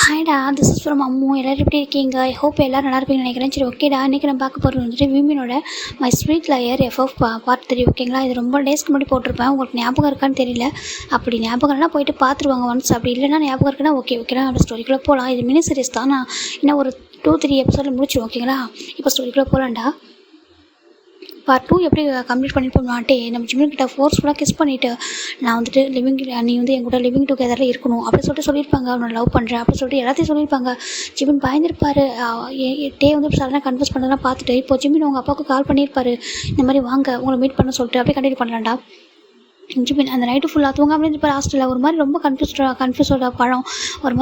ஹாய்டா, this is from Ammu. எல்லோரும் எப்படி இருக்கீங்க? ஐ ஹோப் எல்லோரும் நல்லா இருப்பீங்கன்னு நினைக்கிறேன். சரி, ஓகேடா, இன்றைக்கி நம்ம பார்க்க போகிறது வந்துட்டு விமினோட my sweet liar FF part 3. ஓகேங்களா? இது ரொம்ப டேஸ்க்கு முன்னாடி போட்டிருப்பேன். உங்களுக்கு ஞாபகம் இருக்கான்னு தெரியல. அப்படி ஞாபகம்னா போயிட்டு பார்த்துருவாங்க ஒன்ஸ். அப்படி இல்லைனா ஞாபகம் இருக்குன்னா ஓகேனா நம்ம ஸ்டோரிக்குள்ளே போகலாம். இது மினி சீரிஸ் தான். நான் இன்னும் ஒரு 2-3 எபிசோடில் முடிச்சிடும். ஓகேங்களா? இப்போ ஸ்டோரிக்குள்ளே போகலான்டா. பார்ட் 2 எப்படி கம்ப்ளீட் பண்ணிட்டு நம்ம ஜிம்மின்கிட்ட ஃபோர்ஸ்ஃபுல்லாக கிஸ் பண்ணிவிட்டு நான் வந்துட்டு நீ வந்து என் கூட லிவிங் டுகெதரில் இருக்கணும் அப்படி சொல்லியிருப்பாங்க. அவனை லவ் பண்ணுறேன் அப்படி சொல்லிட்டு எல்லாத்தையும் சொல்லியிருப்பாங்க. ஜிம்மின் பயந்துருப்பார். டே வந்து சடனாக கன்ஃபியூஸ் பண்ணதெல்லாம் பார்த்துட்டு இப்போ ஜிம்மின் அவங்க அப்பாவுக்கு கால் பண்ணியிருப்பார். இந்த மாதிரி வாங்க உங்களை மீட் பண்ண சொல்லிட்டு அப்படியே கண்டினியூ பண்ணலாம்டா. ஜிம்மின் அந்த நைட்டு ஃபுல்லாக தூங்காமல் இருந்துப்பார் ஹாஸ்டலில். ஒரு மாதிரி ரொம்ப கன்ஃபியூஸோட பழம், ஒரு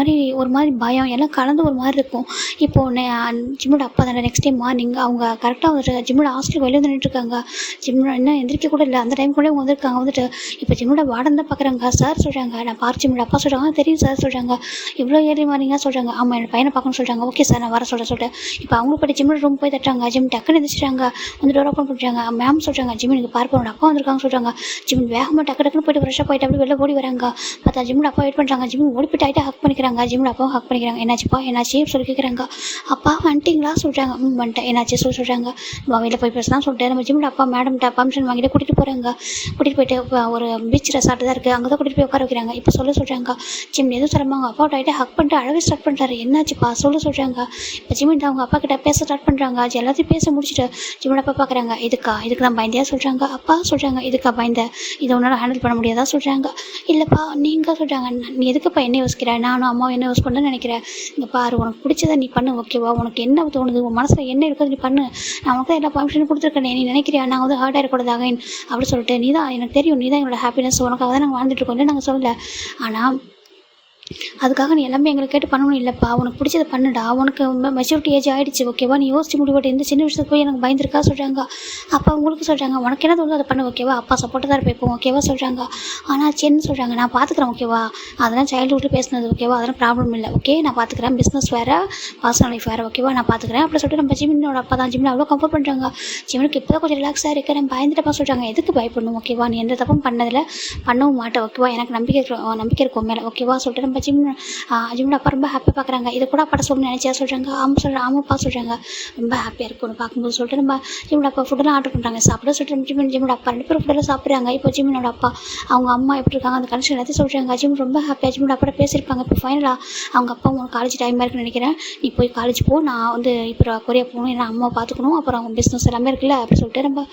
மாதிரி பயம் எல்லாம் கலந்து ஒரு மாதிரி இருக்கும். இப்போது ஜிம்மோட அப்பா தானே நெக்ஸ்ட் டே மார்னிங் அவங்க கரெக்டாக வந்துட்டு ஜிம்மோட ஹாஸ்டலுக்கு வெளியே வந்து நின்றுருக்காங்க. ஜிம்மோட இன்னும் எந்திரிக்க கூட இல்லை. அந்த டைம் கூட அவங்க வந்துட்டு இப்போ ஜிம்மோட வார்டன் தான் பார்க்குறாங்க. சார் சொல்கிறாங்க, நான் பார்த்து ஜிம்மோட அப்பா சொல்கிறாங்க, தெரியும் சார் சொல்கிறாங்க, இவ்வளோ ஏறி மாறிங்க சொல்கிறாங்க. ஆமாம், என் பையனை பார்க்கணும்னு சொல்கிறாங்க. ஓகே சார், நான் வர சொல்லிட்டு இப்போ அவங்களுக்கு போய்ட்டு ஜிம்மோட ரூம் போய் தட்டுறாங்க. ஜிம் டக்குன்னு எந்திரிச்சிட்டாங்க. வந்து டோர் ஓப்பன் பண்ணுறாங்க. மேம் சொல்கிறாங்க, ஜிம்மின் எனக்கு பார்ப்போம் அப்பா வந்திருக்காங்க சொல்கிறாங்க. ஜிம்மின் வேகமாக டக்குன்னு போய்ட்டு ஃப்ரெஷ்ஷாக போய்ட்டு அப்படி வெளில ஓடி வராங்க. பார்த்தா ஜிம்மோட அப்பா வெயிட் பண்ணுறாங்க. ஜிம்மின் ஓடி போய்ட்டு ஆகிட்டு ஹக் பண்ணிக்கிறாங்க. ஜிம்மோட அப்பாவும் ஹக் பண்ணிக்கிறாங்க. என்னாச்சுப்பா என்னாச்சு சொல்லி கேட்குறாங்க. அப்பா வந்துட்டிங்களா சொல்கிறாங்க. வந்துட்டேன். என்னாச்சு சொல்கிறாங்க. வெளியில் போய் பேசலாம் சொல்லிட்டு நம்ம ஜிம்மோட அப்பா மேடம்கிட்ட பர்மிஷன் வாங்கிட்டு கூட்டிகிட்டு போகிறாங்க. கூட்டிகிட்டு போய்ட்டு ஒரு பீச் ரெசார்ட் தான் இருக்குது, அங்கே தான் கூட்டிகிட்டு போய் உட்கார வைக்கிறாங்க. இப்போ சொல்கிறாங்க. ஜிம் எதுவும் சொல்லுவாங்க. அப்பாவோட ஆகிட்டு ஹக் பண்ணிட்டு அழவே ஸ்டார்ட் பண்ணுறாரு. என்னாச்சுப்பா சொல்கிறாங்க. இப்போ ஜிம்மின் அவங்க அப்பா கிட்ட பேச ஸ்டார்ட் பண்ணுறாங்க. எல்லாத்தையும் பேச முடிச்சுட்டு ஜிம்மோட அப்பா பார்க்குறாங்க. இதுக்கு தான் பயந்தியா சொல்கிறாங்க. அப்பா சொல்கிறாங்க, இதுக்கா பயந்த, இதை உன்னால் ஹேண்டில் பண்ண முடியாதா சொல்கிறாங்க. இல்லைப்பா நீங்கள் சொல்கிறாங்க. நீ எதுக்குப்பா என்ன யோசிக்கிற? நானும் அம்மாவும் என்ன யோஸ் பண்ணேன்னு நினைக்கிறேன். இங்கே பாரு, உனக்கு பிடிச்சதை நீ பண்ணு. ஓகேவா? உனக்கு என்ன தோணுது, உன் மனசில் என்ன இருக்குது நீ பண்ணு. நான் உனக்கு தான் எல்லா பர்மிஷனும் கொடுத்துருக்கேன். நீ நினைக்கிறியா நான் வந்து ஹார்ட் ஆகிடக்கூடாதாக அப்படி சொல்லிட்டு நீ தான் எனக்கு தெரியும், நீ தான் என்னோட ஹாப்பினஸ், உனக்காக தான் நாங்கள் வாழ்ந்துட்டு இருக்கோம். இல்லை நாங்கள் சொல்லலை, ஆனால் அதுக்காக நீ எல்லாமே எங்களை கேட்டு பண்ணணும். இல்லைப்பா, உனக்கு பிடிச்சதை பண்ணுடா. உனக்கு மெச்சூரிட்டி ஏஜ் ஆகிடுச்சு. ஓகேவா? நீ யோசிச்சு முடிவோட்டு இந்த சின்ன விஷயத்துக்கு போய் எனக்கு பயந்துருக்கா சொல்கிறாங்க. அப்பா உங்களுக்கு சொல்கிறாங்க, உனக்கு என்ன தோணுதோ அதை பண்ணு. ஓகேவா? அப்பா சப்போர்ட்டாக தான் இருப்பேன். ஓகேவா சொல்கிறாங்க. ஆனால் சின்ன சொல்கிறாங்க, நான் பார்த்துக்குறேன். ஓகேவா? அதெல்லாம் சைல்டுஹுட்டில் பேசுனது. ஓகேவா? அதெல்லாம் ப்ராப்ளம் இல்லை. ஓகே, நான் பார்த்துக்கிறேன். பிஸ்னஸ் வேறு, பர்சனல் லைஃப் வேறு. ஓகேவா? நான் பார்த்துக்கிறேன் அப்படி சொல்லிட்டு நம்ம ஜிம்மினோட அப்பா தான். ஜிம்மின் அவ்வளோ கம்ஃபர்ட் பண்ணுறாங்க. ஜிம்மினுக்கு இப்போ தான் கொஞ்சம் ரிலாக்ஸாக இருக்குது. நான் பயந்துட்டப்பா சொல்கிறாங்க. எதுக்கு பயப்படணும்? ஓகேவா? நீ எந்த தப்பும் பண்ணதில் பண்ணவும் மாட்டேன். ஓகேவா? எனக்கு நம்பிக்கை இருக்கும் மேலே. ஓகேவா சொல்லிட்டு நம்ம ஜிம்மின் அப்பா ரொம்ப ஹாப்பியாக பார்க்குறாங்க. இதை கூட அப்பாட்ட சொல்லணும்னு நினச்சா சொல்கிறாங்க. ஆமாப்பா சொல்கிறாங்க. ரொம்ப ஹாப்பியாக இருக்கும் பார்க்கும்போது சொல்லிட்டு நம்ம ஜிம்மின் அப்பா ஃபுட்டெல்லாம் ஆர்டர் பண்ணுறாங்க. சாப்பிட சொல்லிட்டு ஜிம்மின் அப்பா 2 பேரும் ஃபுட்டெல்லாம் சாப்பிட்றாங்க. இப்போ ஜிம்மினோட அப்பா அவங்க அம்மா எப்படி இருக்காங்க அந்த கண்டிஷன் எல்லாத்தையும் சொல்கிறாங்க. ஜிம் ரொம்ப ஹாப்பியாக ஜிம்மின் அப்பா பேசியிருப்பாங்க. இப்போ ஃபைனலாக அவங்க அப்பா உனக்கு காலேஜ் டைமாக இருக்குன்னு நினைக்கிறேன், நீ போய் காலேஜ் போ, நான் வந்து இப்போ கொரியா போகணும், ஏன்னா அம்மா பார்த்துக்கணும், அப்புறம் அவங்க பிஸ்னஸ் எல்லாமே இருக்குல்ல அப்படி சொல்லிட்டு நம்ம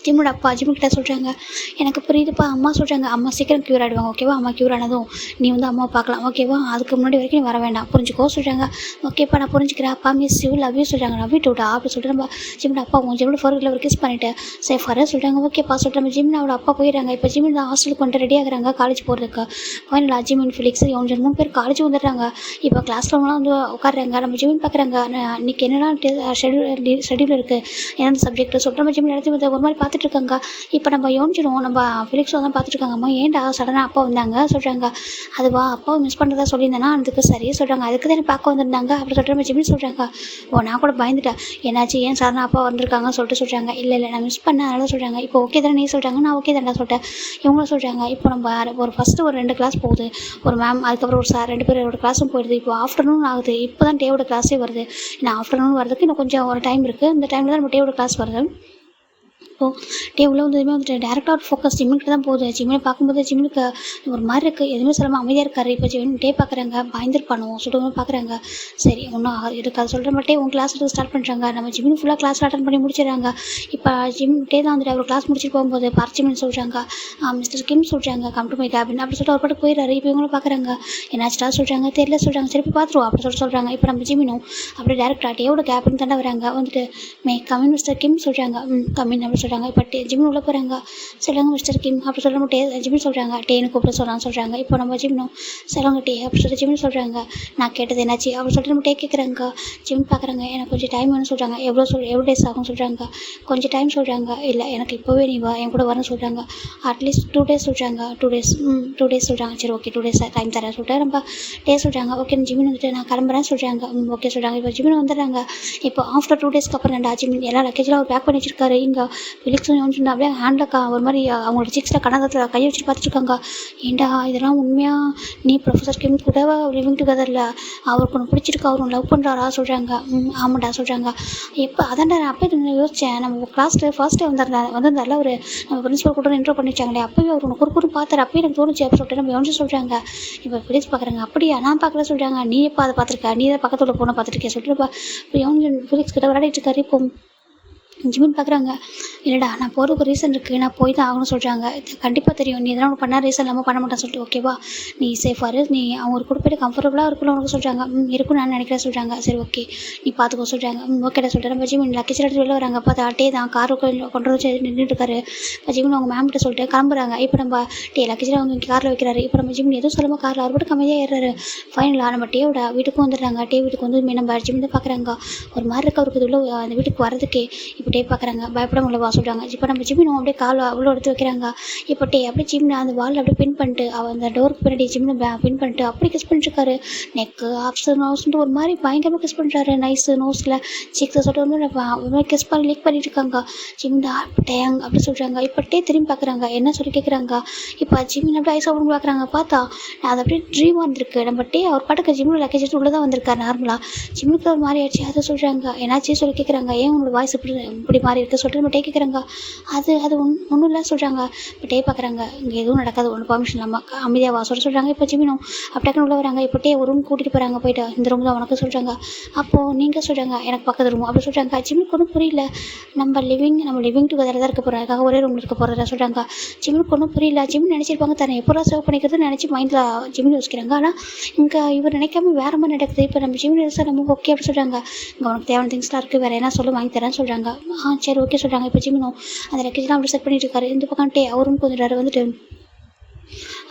ஜிம்மோட அப்பா ஜிம்முக்கிட்ட சொல்கிறாங்க. எனக்கு புரியுதுப்பா. அம்மா சொல்கிறாங்க, அம்மா சீக்கிரம் க்யூர் ஆகிடுவாங்க. ஓகேவா? அம்மா க்யூர் ஆனதும் நீ வந்து அம்மாவை பார்க்கலாம். ஓகேவா? அதுக்கு முன்னாடி வரைக்கும் நீ வர வேண்டாம், புரிஞ்சுக்கோ சொல்கிறாங்க. ஓகேப்பா, நான் புரிஞ்சுக்கிறேன். அப்பா மிஸ் யூ லவ் யூ சொல்கிறாங்க. லவ் யூ டூடா அப்படி சொல்லிட்டு நம்ம ஜிம்மோட அப்பா உங்கள் ஜிம்மோட ஃபோர்கில் ஒரு கிஸ் பண்ணிவிட்டு சேஃபாக சொல்கிறாங்க. ஓகேப்பா சொல்லிட்டு நம்ம ஜிம்மினோட அப்பா போயிடுறாங்க. இப்போ ஜிம்மின் தான் ஹாஸ்டலுக்கு வந்துட்டு ரெடி ஆகுறாங்க காலேஜ் போகிறதுக்கு. ஃபைனலாக ஜிம்மின் ஃபிலிக்ஸ் இவங்க 3 பேர் காலேஜ் வந்துடுறாங்க. இப்போ கிளாஸில் அவங்களாம் வந்து உட்காடுறாங்க. நம்ம ஜிம்மின் பார்க்குறாங்க. இன்றைக்கி என்னென்னா ஷெடியூல் இருக்குது, என்னென்ன சப்ஜெக்ட் சொல்லிட்டு நம்ம ஜிம்மின் எல்லாத்தையும் ஒரு மாதிரி பார்த்துட்டு இருக்காங்க. இப்போ நம்ம யோசிச்சிடுவோம், நம்ம ஃபிலிக்ஸ் தான் பார்த்துருக்காங்க. அம்மா ஏன்டா சடனாக அப்பா வந்தாங்க சொல்கிறாங்க. அதுவா அப்பாவை மிஸ் பண்ணுறதா சொல்லியிருந்தேன்னா அதுக்கு சரி சொல்கிறாங்க. அதுக்கு தான் பார்க்க வந்திருந்தாங்க அப்படி சொல்லிட்டு நம்ம ஜிம்மின் சொல்கிறாங்க. நான் கூட பயந்துட்டேன், என்னாச்சு ஏன் சடனாக அப்பா வந்திருக்காங்க சொல்லிட்டு சொல்கிறாங்க. இல்லை நான் மிஸ் பண்ணேன் அதனால சொல்கிறாங்க. இப்போ ஓகே தானே நீ சொல்கிறாங்க, நான் ஓகே தானே சொல்லிட்டேன். இவங்களும் சொல்கிறாங்க. இப்போ நம்ம ஃபஸ்ட்டு ஒரு 2 கிளாஸ் போகுது, ஒரு மேம், அதுக்கப்புறம் ஒரு சார், 2 பேரோட கிளாஸும் போயிடுது. இப்போ ஆஃப்டர்நூன் ஆகுது. இப்போ தான் டேவோட கிளாஸே வருது. ஏன்னா ஆஃப்டர்நூன் வரதுக்கு இன்னும் கொஞ்சம் ஒரு டைம் இருக்குது. இந்த டைமில் தான் நம்ம டேவோட கிளாஸ் வருது. டேவில் வந்துமே வந்துட்டு டேரெக்டாக ஒரு ஃபோக்கஸ் ஜிம்மினுக்கு தான் போகுது. ஜிம்மினை பார்க்கும்போது ஜிம்மினுக்கு ஒரு மாதிரி இருக்குது, எதுவுமே சொல்லாமல் அமைதியாக இருக்கார். இப்போ டே பார்க்குறாங்க, பயந்துருப்பானோ சொல்லுவோம் பார்க்குறாங்க. சரி ஒன்றும் இருக்காது சொல்கிற மட்டும் உங்கள் கிளாஸ் எடுத்து ஸ்டார்ட் பண்ணுறாங்க. நம்ம ஜிம்மின் ஃபுல்லாக கிளாஸ் அட்டன் பண்ணி முடிச்சிடறாங்க. இப்போ டே தான் வந்துட்டு அவர் கிளாஸ் முடிச்சுட்டு போகும்போது ஜிம்மின் சொல்கிறாங்க, மிஸ்டர் கிம் சொல்கிறாங்க, கம் டு மை கேபின் அப்படி சொல்லிட்டு அவர் பாட்டு போயிடுறாரு. இப்போ இவங்களும் பார்க்குறாங்க. என்னாச்சுட்டா சொல்கிறாங்க. தெரியல சொல்கிறாங்க. சரி போய் பார்த்துருவோம் அப்படி சொல்கிறாங்க. இப்போ நம்ம ஜிம்மினும் அப்படியே டேரெக்டாக டேவோட கேபின் தானே வராங்க. வந்துட்டு மே கமின் மிஸ்டர் கிம் சொல்கிறாங்க. கமின் அப்படி சொல்கிறாங்க. இப்போ ஜிம்மின் உள்ளே போகிறாங்க. சொல்லுங்க மிஸ்டர் கிம் அப்படி சொல்ல ஜிம்மின் சொல்கிறாங்க. டேன்னு கூப்பிட சொல்கிறாங்க. இப்போ நம்ம ஜிம்மினும் சொல்லுங்க டே அப்படி சொல்லி ஜிம்மின் சொல்கிறாங்க. நான் கேட்டது என்னாச்சு அப்படி சொல்லிட்டு நம்ம டே கேட்குறாங்க. ஜிம்மின் பார்க்குறாங்க. எனக்கு கொஞ்சம் டைம் வேணும்னு சொல்கிறாங்க. எவ்வளோ டேஸ் ஆகும் சொல்கிறாங்க. கொஞ்சம் டைம் சொல்கிறாங்க. இல்லை எனக்கு இப்போவே நீ வா என் கூட வரேன்னு சொல்கிறாங்க. அட்லீஸ்ட் 2 டேஸ் சொல்கிறாங்க. 2 டேஸ் சொல்கிறாங்க. சரி ஓகே 2 டேஸ் டைம் தரேன் சொல்லிட்டு நம்ம டே சொல்கிறாங்க. ஓகே ஜிம்மின் வந்துட்டு நான் கிளம்புறேன்னு சொல்கிறாங்க. ஓகே சொல்கிறாங்க. இப்போ ஜிம்மின் வந்துடுறாங்க. இப்போ ஆஃப்டர் 2 டேஸ்க்கு அப்புறம் ஜிம்மின் எல்லா லக்கேஜெலாம் அவர் பேக் பண்ணி வச்சிருக்காரு. இங்கே ஃபிலிக்ஸும் யோசிச்சுட்டு அப்படியே ஹேண்டில் ஒரு மாதிரி அவங்களோட சிக்ஸில் கனகத்தில் கையை வச்சுட்டு பார்த்துட்டு இருக்காங்க. ஏண்டா இதெல்லாம் உண்மையா? நீ ப்ரொஃபஸர் கிம் கூட லிவிங் டுகெதரில் அவருக்கு ஒன்று பிடிச்சிருக்கு, அவர் ஒன்று லவ் பண்ணுறாரா சொல்கிறாங்க. ஆமாண்டா சொல்கிறாங்க. எப்போ அதான்டா நான் அப்போயே யோசித்தேன், நம்ம கிளாஸில் ஃபர்ஸ்ட் டே வந்திருந்தால ஒரு நம்ம பிரின்சிபல் கூட இன்ட்ரோ பண்ணிச்சாங்களே, அப்போயே அவர் ஒன்று குறுக்குன்னு பார்த்தாரு, அப்போயே எனக்கு தோணுச்சு அப்படி சொல்லிட்டு நம்ம யோசிச்சு சொல்கிறாங்க. இப்போ ஃபிலிக்ஸ் பார்க்குறாங்க. அப்படியா? நான் பார்க்கல சொல்கிறாங்க. நீ எப்போ அதை பார்த்துருக்க? நீ தான் பக்கத்தில் போன பார்த்துருக்கேன் சொல்லிட்டு இப்போ யோசிச்சு ஃபிலிக்ஸ் கிட்ட விளையாடிட்டு இருக்காரு. இப்போ ஜிமின் பார்க்குறாங்க. இல்லைடா நான் போகிறதுக்கு ரீசன் இருக்குது, நான் போய் தான் ஆகணும்னு சொல்கிறாங்க. இது கண்டிப்பாக தெரியும், நீ இதெல்லாம் ஒன்று பண்ணால் ரீசன் இல்லாமல் பண்ண மாட்டேன்னு சொல்லிட்டு ஓகேவா நீ சேஃபாரு, நீ அவங்க கூட போய்ட்டு கம்ஃபர்டபுளாக இருக்கணும் உனக்கு சொல்கிறாங்க. இருக்கும் நான் நினைக்கிறேன் சொல்கிறாங்க. சரி ஓகே நீ பார்த்துக்கோ சொல்கிறாங்க. ஓகேடா சொல்லிட்டு நம்ம ஜிமின் லக்கேஜ் எடுத்து வெளில வராங்க. பார்த்து அட்டே தான் கார் கொண்டு வச்சு நின்றுட்டு இருக்காரு. இப்போ ஜிமின் அவங்க மேம் கிட்ட சொல்லிட்டு கிளம்புறாங்க. இப்போ நம்ம லக்கேஜில் அவங்க காரில் வைக்கிறாரு. இப்போ நம்ம ஜிமின் எதுவும் சொல்லாமல் காரில் அவர் மட்டும் கம்மியாக ஏறுறாரு. ஃபைனலாக நம்ம டேவோட வீட்டுக்கும் வந்துடுறாங்க. டே வீட்டுக்கு வந்து நம்ம ஜிமின் தான் பார்க்குறாங்க. ஒரு மாதிரி இருக்கு அவருக்கு உள்ள அந்த வீட்டுக்கு வரதுக்கே. இப்போ டே பார்க்குறாங்க. பயப்பட முடியல வா சொல்கிறாங்க. இப்போ நம்ம ஜிமின் அப்படியே கால் அவ்வளோ எடுத்து வைக்கிறாங்க. இப்போ டே அப்படியே ஜிமின் அந்த வாலில் அப்படியே பின் பண்ணிட்டு அந்த டோருக்கு பின்னாடி ஜிமின் பின் பண்ணிட்டு அப்படி கிஸ் பண்ணிட்டுருக்காரு. நெக்கு ஆப்ஸு நோஸ்ன்ட்டு ஒரு மாதிரி பயங்கரமாக கிஸ் பண்ணுறாரு. நைஸு நோஸில் சிக்ஸை சொல்லிட்டு ஒரு மாதிரி கிஸ் பண்ணி லீக் பண்ணிட்டு இருக்காங்க. ஜிமின் டேங் அப்படி சொல்கிறாங்க. இப்போ டே திரும்பி பார்க்குறாங்க. என்ன சொல்லி கேட்குறாங்க. இப்போ ஜிமின் அப்படியே ஐஸ் அப்படின்னு பார்க்குறாங்க. பார்த்தா அது அப்படியே ட்ரீமாக இருந்திருக்கு. நம்ம டே அவர் பாட்டுக்கு ஜிமின் லக்கேஜ் எடுத்து உள்ளே தான் வந்திருக்காரு. நார்மலாக ஜிம்முக்கு ஒரு மாதிரி ஆயிடுச்சு. அதை சொல்கிறாங்க. என்னாச்சு சொல்லி கேட்குறாங்க. ஏன் உங்களோட வாய்ஸ் இப்படி மாறி இருக்குது சொல்லிட்டு நம்ம டே கேட்குறாங்க. அது ஒன்றும் இல்லை சொல்கிறாங்க. இப்போ டே பார்க்குறாங்க. இங்கே எதுவும் நடக்காது, ஒன்றும் பர்மிஷன் இல்லாமல் அமைதியாக வா சொல்கிறாங்க. இப்போ ஜிமினும் அப்படியே உள்ள வராங்க. இப்போ டே ஒரு ரூம் கூட்டிகிட்டு போகிறாங்க. போயிட்டு இந்த ரூம் தான் உனக்கு சொல்கிறாங்க. அப்போது நீங்கள் சொல்கிறாங்க எனக்கு பக்கத்து ரூம் அப்படி சொல்கிறாங்க. ஜிமினுக்கு ஒன்றும் புரியல. நம்ம லிவிங் டுகெதர் தான் இருக்க போகிறோம், அதுக்காக ஒரே ரூமில் இருக்க போகிறதா சொல்கிறாங்க. ஜிமினுக்கு ஒன்றும் புரியல. ஜிமின் நினச்சிருப்பாங்க தன்னை எப்போ சேவ் பண்ணிக்கிறதுன்னு நினச்சி மைண்டில் ஜிமின் யோசிக்கிறாங்க. ஆனால் இங்கே இவர் நினைக்காம வேறு மாதிரி நடக்குது. இப்போ நம்ம ஜிமின் யோசிச்சா நம்ம ஓகே அப்படி சொல்கிறாங்க. இங்கே உனக்கு தேவையான திங்ஸ்லாம் இருக்குது, வேறு என்ன சொல்லி வாங்கி தரேன்னு சொல்கிறாங்க. சரி ஓகே சொல்கிறாங்க. இப்போ ஜிமினும் அந்த லக்கேஜ்லாம் அப்படி செட் பண்ணிட்டு இருக்காரு. இந்த பக்கம் டே அவரும் கொஞ்சம் வந்துட்டு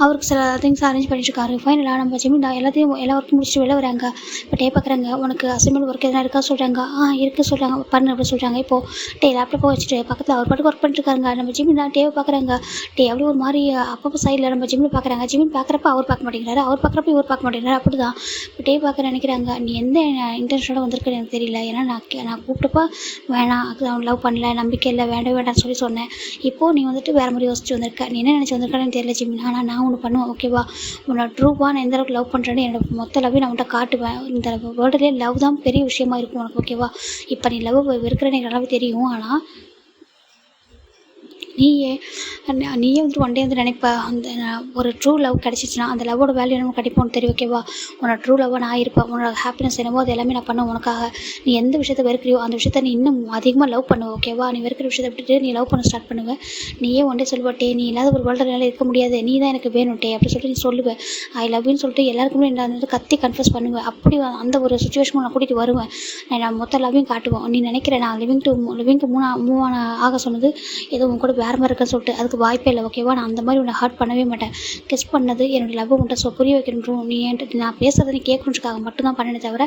அவருக்கு சில திங்ஸ் அரேஞ்ச் பண்ணிட்டுருக்காரு. ஃபைனலாக நம்ம ஜிமின் எல்லா ஒர்க்கும் முடிச்சுட்டு வெளில வராங்க. இப்போ டே பார்க்குறாங்க. உனக்கு அசைன்மெண்ட் ஒர்க் எதனா இருக்கா சொல்கிறாங்க. இருக்குது சொல்கிறாங்க. பண்ணு அப்படி சொல்கிறாங்க. இப்போது டே லேப்டாப்பை வச்சுட்டு பக்கத்தில் அவர் பாட்டுக்கு ஒர்க் பண்ணிட்டுருக்காங்க. நம்ம ஜிமின் தான் டேவை பார்க்குறாங்க. டே அப்படியே ஒரு மாதிரி அப்பப்போ சைடில் நம்ம ஜிமின் பார்க்குறாங்க. ஜிமின் பார்க்குறப்ப அவர் பார்க்க மாட்டேங்கிறாரு, அவர் பார்க்குறப்ப இவர் பார்க்க மாட்டேங்கிறாரு. அப்படி தான் இப்போ டே பார்க்க நினைக்கிறாங்க. நீ எந்த இன்டென்ஷனோட வந்திருக்குன்னு எனக்கு தெரியல. ஏன்னா நான் கூப்பிட்டப்போ வேணாம் அவன் லவ் பண்ணல, நம்பிக்கை இல்லை, வேண்டாம்னு சொல்லி சொன்னேன். இப்போது நீ வந்துட்டு வேறு மாதிரி யோசிச்சு வந்திருக்க. நீ என்ன நினச்சி வந்திருக்கான்னு தெரியல ஜிமின். ஆனால் நான் ஒன்று பண்ணுவேன் ஓகேவா. உன்னை ட்ரூவாக நான் எந்த அளவுக்கு லவ் பண்ணுறேன்னு என்னோட மொத்த லவ்வையும் நான் உன்ட்ட காட்டுவேன். இந்த வேர்ல்டுலேயே லவ் தான் பெரிய விஷயமா இருக்கும் உனக்கு ஓகேவா. இப்போ நீ லவ் வெறுக்கிறேன்னு எனக்கு நல்லாவே தெரியும். ஆனால் நீயே வந்துட்டு ஒன் டே வந்து நினைப்ப அந்த ஒரு ட்ரூ லவ் கிடச்சிச்சின்னா அந்த லவ்வோட வேல்யூ என்னமோ கண்டிப்பாக தெரியும் ஓகேவா. உன்னோட ட்ரூ லவ்வாக நான் இருப்பேன். உன்னோட ஹாப்பினஸ் என்னமோ அது எல்லாமே நான் பண்ணுவேன் உனக்காக. நீ எந்த விஷயத்தை வெறுக்கிறியோ அந்த விஷயத்த நீ இன்னும் அதிகமாக லவ் பண்ணுவேன் ஓகேவா. நீ வெறுக்கிற விஷயத்தை விட்டுட்டு நீ லவ் பண்ண ஸ்டார்ட் பண்ணுவேன். நீயே ஒன் டே சொல்லுவட்டே நீ இல்லாத ஒரு வேர்ல்டுனால இருக்க முடியாது, நீ தான் எனக்கு வேணும்ட்டே அப்படி சொல்லிட்டு நீ சொல்லுவேன். ஐ லவ்னு சொல்லிட்டு எல்லாருக்குமே நான் வந்து கத்தி கன்ஃபர்ஸ் பண்ணுவேன். அப்படி அந்த ஒரு சுச்சுவேஷனும் நான் கூட்டிகிட்டு வருவேன். நான் மொத்த லவ்வையும் காட்டுவேன். நீ நினைக்கிறேன் நான் லிவிங்க்கு மூவ் ஆக சொன்னது ஏதோ உன் கூட வேறு மாதிரி இருக்குன்னு சொல்லிட்டு அதுக்கு வாய்ப்பே இல்லை ஓகேவா. நான் அந்த மாதிரி உன்னை ஹர்ட் பண்ணவே மாட்டேன். கிஸ் பண்ணது என்னோடய லவ் உன்ட்ட புரிய வைக்கணும். நீ என்கிட்ட நான் பேசுறதை நீ கேட்கணுன்றதுக்காக மட்டும்தான் பண்ணேனே தவிர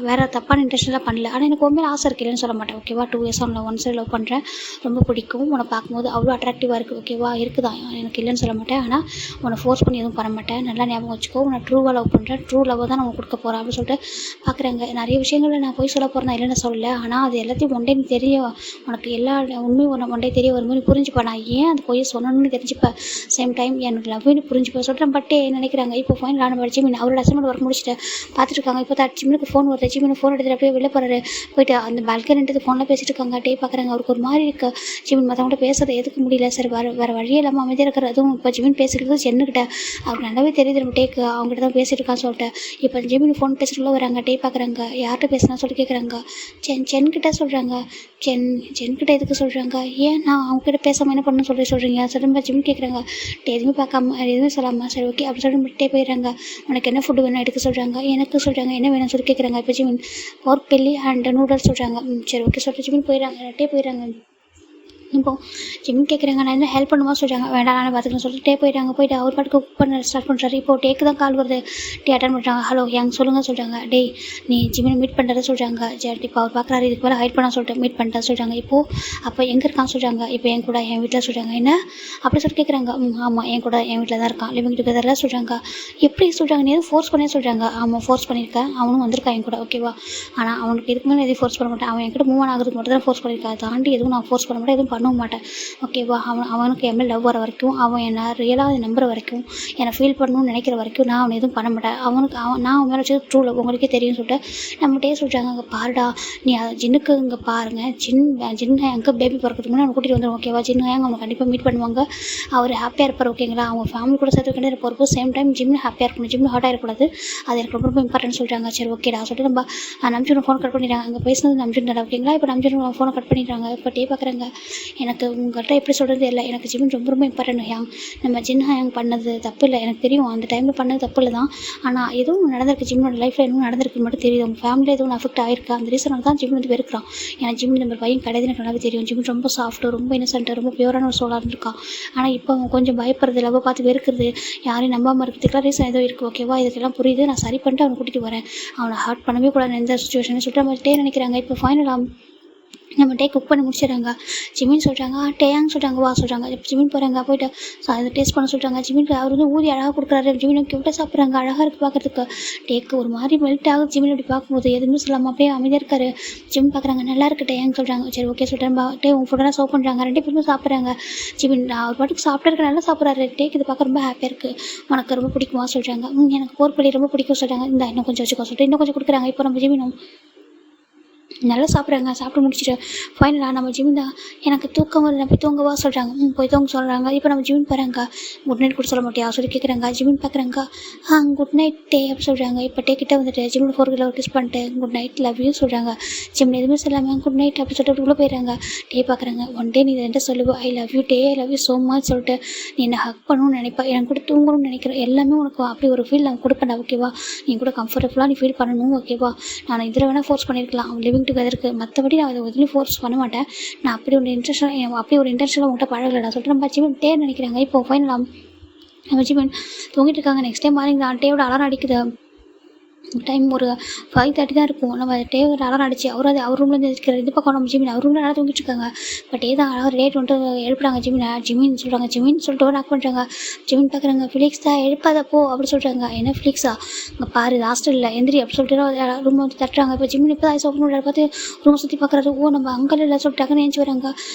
வேறு தப்பான இன்ட்ரெஸ்ட்லாம் பண்ணல. ஆனால் எனக்கு உண்மையில ஆசை இருக்கு, இல்லைன்னு சொல்ல மாட்டேன் ஓகேவா. 2 இயர்ஸ் ஒன்ல ஒன் சைடு லவ் பண்ணுறேன். ரொம்ப பிடிக்கும். உன்னை பார்க்கும்போது அவ்வளோ அட்ராக்டிவாக இருக்குது ஓகேவா. இருக்குதான், எனக்கு இல்லைன்னு சொல்ல மாட்டேன். ஆனால் உன்னை ஃபோர்ஸ் பண்ணி எதுவும் பண்ண மாட்டேன். நல்லா ஞாபகம் வச்சுக்கோ. உன்னை ட்ரூவாக லவ் பண்ணுறேன். ட்ரூ லவ் தான் நான் கொடுக்க போகிறேன் அப்படின்னு சொல்லிட்டு பார்க்குறாங்க. நிறைய விஷயங்களில் நான் போய் சொல்ல போகிறேன் இல்லைன்னு சொல்லலை. ஆனால் அது எல்லாத்தையும் ஒன் டே நீ தெரியும். உனக்கு எல்லா உண்மையும் ஒன் டே தெரிய வரும்போது நீ புரிஞ்சுப்பா நான் ஏன் அந்த பொய்யை சொன்னணும்னு தெரிஞ்சுப்பேன். சேம் டைம் எனக்கு லவ்னு புரிஞ்சுப்பேன் சொல்கிறேன். பட்டே நினைக்கிறாங்க. இப்போ ஃபைனல் ஆன ஜிமின் அவரோட அசைன்மெண்ட் ஒர்க் முடிச்சுட்டு பார்த்துட்டு இருக்காங்க. இப்போ ஜிமினுக்கு ஃபோன் வருது. ஜிமின் ஃபோன் எடுத்துகிட்டு அப்படியே வெளில போகிறாரு. போயிட்டு அந்த பால்கனிட்டு ஃபோனில் பேசிட்டு இருக்காங்க. டே பார்க்குறாங்க. அவருக்கு ஒரு மாதிரி இருக்குது. ஜிமின் மற்றவங்கள்ட்ட பேசுறது எதுக்கு முடியல சார், வேறு வழியே இல்லாமல் அமைதியாக இருக்கிற. அதுவும் இப்போ ஜிமின் பேசிக்கிறது சென்னுக்கிட்ட அவருக்கு நல்லாவே தெரியுது நம்ம டேக்கு அவங்ககிட்ட தான் பேசிட்டு இருக்கான்னு சொல்லிட்டு இப்போ ஜிமின் ஃபோன் பேசிட்டுள்ள வராங்க. டே பார்க்குறாங்க. யார்கிட்ட பேசுனா சொல்லி கேட்குறாங்க. சென்கிட்ட சொல்கிறாங்க. சென்கிட்ட எதுக்கு சொல்கிறாங்க. ஏன் நான் அவங்ககிட்ட பேசாமல் என்ன பண்ணணும்னு சொல்கிறீங்க சொல்லுங்க. ஜிமின் கேட்குறாங்க. எதுவுமே பார்க்காம எதுவுமே சொல்லாமல் சரி ஓகே அப்படி சொல்லிட்டு டே போயிடுறாங்க. உனக்கு என்ன ஃபுட்டு வேணும் எடுக்க சொல்கிறாங்க. எனக்கு சொல்கிறாங்க. என்ன வேணும்னு சொல்லி கேட்குறாங்க. இப்போ ஜிமின் போர்க் பெல்லி அண்ட் நூடுல்ஸ் சொல்கிறாங்க. சரி ஓகே சொல்லிட்டு ஜிமின் போயிடுறாங்க. டே போயிடுறாங்க. இப்போ ஜிம் கேட்குறாங்க, நான் என்ன ஹெல்ப் பண்ணுமா சொல்கிறாங்க. வேண்டாம் நானே பார்த்துக்கணும் சொல்லிட்டு போயிட்டாங்க. போயிட்டு அவர் பாட்டுக்கு குக் பண்ண ஸ்டார்ட் பண்ணுறாரு. இப்போ டேக்கு தான் கால் வருது. அட்டன் பண்ணுறாங்க. ஹலோ யங் சொல்லுங்கள் சொல்கிறாங்க. டேய் நீ ஜிம்மில் மீட் பண்ணுறத சொல்கிறாங்க. சரி இப்போ அவர் பார்க்குறாரு, இதுக்கு மேலே ஹைட் பண்ண சொல்லிட்டு மீட் பண்ணிட்டா சொல்கிறாங்க. அப்போ எங்கே இருக்கான்னு சொல்கிறாங்க. இப்போ என் கூட என் வீட்டில் சொல்கிறாங்க. என்ன அப்படி சொல்லி கேட்குறாங்க. ஆமாம் என் கூட என் வீட்டில் தான் இருக்கான், லிவிங் டுகெதரில் சொல்கிறாங்க. எப்படி சொல்கிறாங்க, நீ எதுவும் ஃபோர்ஸ் பண்ணே சொல்கிறாங்க. ஆமாம் ஃபோர்ஸ் பண்ணியிருக்கேன், அவனும் வந்திருக்கான் என் கூட, ஓகேவா. ஆனால் அவனுக்கு இதுக்கு மேலே எதுவும் ஃபோர்ஸ் பண்ண மாட்டேன். அவன் என்கிட்ட மூவ் ஆகிறதுக்கு மட்டும் தான் ஃபோர்ஸ் பண்ணியிருக்கேன். தாண்டி எதுவும் நான் ஃபோர்ஸ் பண்ண மாட்டேன், எதுவும் பண்ணவும் மாட்டேன், ஓகேவா. அவனுக்கு என் மேலே லவ் வர வரைக்கும், அவன் என்னை ரியலாக நம்புற வரைக்கும், என்னை ஃபீல் பண்ணணும்னு நினைக்கிற வரைக்கும் நான் அவனை எதுவும் பண்ண மாட்டேன். நான் அவன் மேலே வச்சு ட்ரூ லவ் உங்களுக்கே தெரியும் சொல்லிட்டு நம்மகிட்டே சொல்கிறாங்க. அங்கே பாருடா நீ ஜின்னுக்கு இங்கே பாருங்கள், ஜின் எங்கே பேபி பிறக்கிறதுக்கு முன்னாடி அவனை கூட்டிகிட்டு வந்துடும், ஓகேவா. ஜின் அவங்க கண்டிப்பாக மீட் பண்ணுவாங்க, அவர் ஹாப்பியாக இருப்பார், ஓகேங்களா. அவங்க ஃபேமிலி கூட சேர்த்து வேண்டிய பொறுப்பு, சேம் டைம் ஜிம் ஹாப்பியாக இருக்கணும், ஜிம் ஹார்ட்டாக இருக்கக்கூடாது, அது எனக்கு ரொம்ப ரொம்ப இம்பார்ட்டன் சொல்கிறாங்க. சரி ஓகேடா சொல்லிட்டு நம்ம நம்ஜூன் ஃபோன் கட் பண்ணிடுறாங்க. அங்கே பேசினது நம்ஜூன் தான், ஓகேங்களா. இப்போ நம்ஜூன் ஃபோனை கட் பண்ணிடுறாங்க. இப்போ பார்க்குறாங்க. எனக்கு உங்கள்கிட்ட எப்படி சொல்கிறது இல்லை, எனக்கு ஜிம் ரொம்ப ரொம்ப இம்பார்ட்டன்ட். நம்ம ஜின் ஹேங் பண்ணது தப்பு இல்லை, எனக்கு தெரியும் அந்த டைமில் பண்ணது தப்பு இல்லை தான். ஆனால் எதுவும் நடந்திருக்கு, ஜிம்மோட லைஃப்பில் எதுவும் நடந்திருக்குன்னு மட்டும் தெரியுது. உங்கள் ஃபேமிலியில் எதுவும் அஃபெக்ட் ஆகிருக்கா, அந்த ரீசனால தான் ஜிம் வந்து வெறுக்கிறான். ஏன்னா ஜிம் நம்ம பையன் கிடையாது எனக்கு நல்லாவே தெரியும். ஜிம் ரொம்ப சாஃப்ட்டு, ரொம்ப இன்னசென்ட்டு, ரொம்ப பியூரான ஒரு சோலாக இருந்திருக்கான். ஆனால் இப்போ அவன் கொஞ்சம் பயப்படுறது, லவ் பார்த்து வெறுக்கிறது, யாரையும் நம்பாமல் இருக்கிறதுக்குலாம் ரீசன் ஏதோ இருக்குது, ஓகேவா. இதுக்கெல்லாம் புரியுது, நான் சரி பண்ணிட்டு அவனை கூட்டிகிட்டு வரேன். அவனை ஹர்ட் பண்ணவே கூடாது எந்த சுச்சுவேஷன் சொல்லிட்டு நம்ம நினைக்கிறாங்க. இப்போ ஃபைனலாக நம்ம டே குக் பண்ணி முடிச்சிடுறாங்க. ஜிமின் சொல்கிறாங்க, டேயாங் சொல்கிறாங்க, வா சொல்கிறாங்க. இப்போ ஜிமின் போகிறாங்க, போய்ட்டு அதை டேஸ்ட் பண்ண சொல்கிறாங்க. ஜிமினுக்கு அவர் வந்து ஊதி அழகாக கொடுக்குறாரு. ஜிமினுக்கு கிட்ட சாப்பிட்றாங்க, அழகாக இருக்குது பார்க்குறதுக்கு. டேக்கு ஒரு மாதிரி மெல்ட் ஆகுது. ஜிமின் இப்படி பார்க்கும்போது எதுவுமே சொல்லாமல் அப்படியே அமைதியாக இருக்காரு. ஜிமின் பார்க்குறாங்க, நல்லா இருக்குது டேயாங் சொல்கிறாங்க. சரி ஓகே சொல்கிறேன், டே உங்கள் ஃபுட்டெல்லாம் சர்வ் பண்ணுறாங்க. 2 பேருமே சாப்பிட்றாங்க. ஜிமின் அவர் பாட்டுக்கு சாப்பிட்றதுக்கு நல்லா சாப்பிட்றாரு. டேக்கு இது பார்க்க ரொம்ப ஹாப்பியாக இருக்குது. உனக்கு ரொம்ப பிடிக்குமா சொல்கிறாங்க. எனக்கு போர்ப்பள்ளி ரொம்ப பிடிக்கும் சொல்கிறாங்க. இந்த இன்னும் கொஞ்சம் வச்சுக்கோ சொல்லிட்டு இன்னும் கொஞ்சம் கொடுக்குறாங்க. இப்போ நம்ம ஜிமினும் நல்லா சாப்பிட்றாங்க. சாப்பிட்டு முடிச்சுட்டு ஃபைனலாக நம்ம ஜிமின் தான், எனக்கு தூக்கம் வருது, நான் போய் தூங்கவா சொல்கிறாங்க. போய் தூங்க சொல்கிறாங்க. இப்போ நம்ம ஜிமின் போகிறாங்க. குட் நைட் கூட சொல்ல மாட்டியா சொல்லி கேட்குறாங்க. ஜிமின் பார்க்குறாங்க. குட் நைட் டே அப்படி சொல்கிறாங்க. இப்போ டே கிட்டே வந்துட்டு ஜிமின் 4 கிலோ கிஸ் பண்ணிட்டு குட் நைட் லவ் யூ சொல்கிறாங்க. ஜிமின் எதுவுமே சொல்லாமல் குட் நைட் அப்படி சொல்லிட்டு உள்ளே போயிடுறாங்க. டே பார்க்குறாங்க. ஒன் டே நீ என்கிட்ட சொல்லுவோம் I love you day, I love you so much சொல்லிட்டு நீ என்னை ஹக் பண்ணணும்னு நினைப்பா, எனக்கு கூட தூங்கணும்னு நினைக்கிறேன், எல்லாமே உனக்கு அப்படி ஒரு ஃபீல் நான் கொடுப்பேன், ஓகேவா. நீ கூட கம்ஃபர்டபுளாக நீ ஃபீல் பண்ணணும், ஓகேவா. நான் இதில் வேணால் ஃபோர்ஸ் பண்ணியிருக்கலாம் லிவிங் டுகெதருக்கு, மற்றபடி நான் அதை எதுலையும் ஃபோர்ஸ் பண்ண மாட்டேன். நான் அப்படி ஒரு இன்டென்ஷனாக உங்கள்கிட்ட பழகலடா சொல்லிட்டு நம்ம ஜிமின் டே நினைக்கிறாங்க. இப்போ ஃபைனலாக நம்ம ஜிமின் தூங்கிட்டு இருக்காங்க. நெக்ஸ்ட் டைம் மார்னிங் தான் டேவோட அலாரம் அடிக்குது. டைம் ஒரு 5:30 தான் இருக்கும். நம்ம டேவர் அலாரம் அடிச்சு அவர் ரூம்லேருந்து இருக்கிற இது பக்கம் நம்ம ஜிமின் அவர் ரூமில் நல்லா தூங்கிட்டு இருக்காங்க. பட் தான் அழகாக ரேட் வந்துட்டு எழுப்புறாங்க. ஜிமின் சொல்கிறாங்க. ஜிமின் சொல்லிட்டு நாக் பண்ணுறாங்க. ஜிமின் பார்க்குறாங்க. ஃபிலிக்ஸ் தான் எழுப்பாதப்போ அப்படி சொல்கிறாங்க. என்ன ஃபிலிக்ஸா இங்கே பாரு ஹாஸ்டலில் எந்திரி அப்படி சொல்லிட்டு ரூம் வந்து தட்டுறாங்க. இப்போ ஜிமின் இப்போ தான் ஓப்பன் பண்ணுற பார்த்து ரூம் சுற்றி பார்க்குறாரு. நம்ம அங்கே இல்லை சொல்லிட்டாங்கன்னு நினச்சி வராங்க.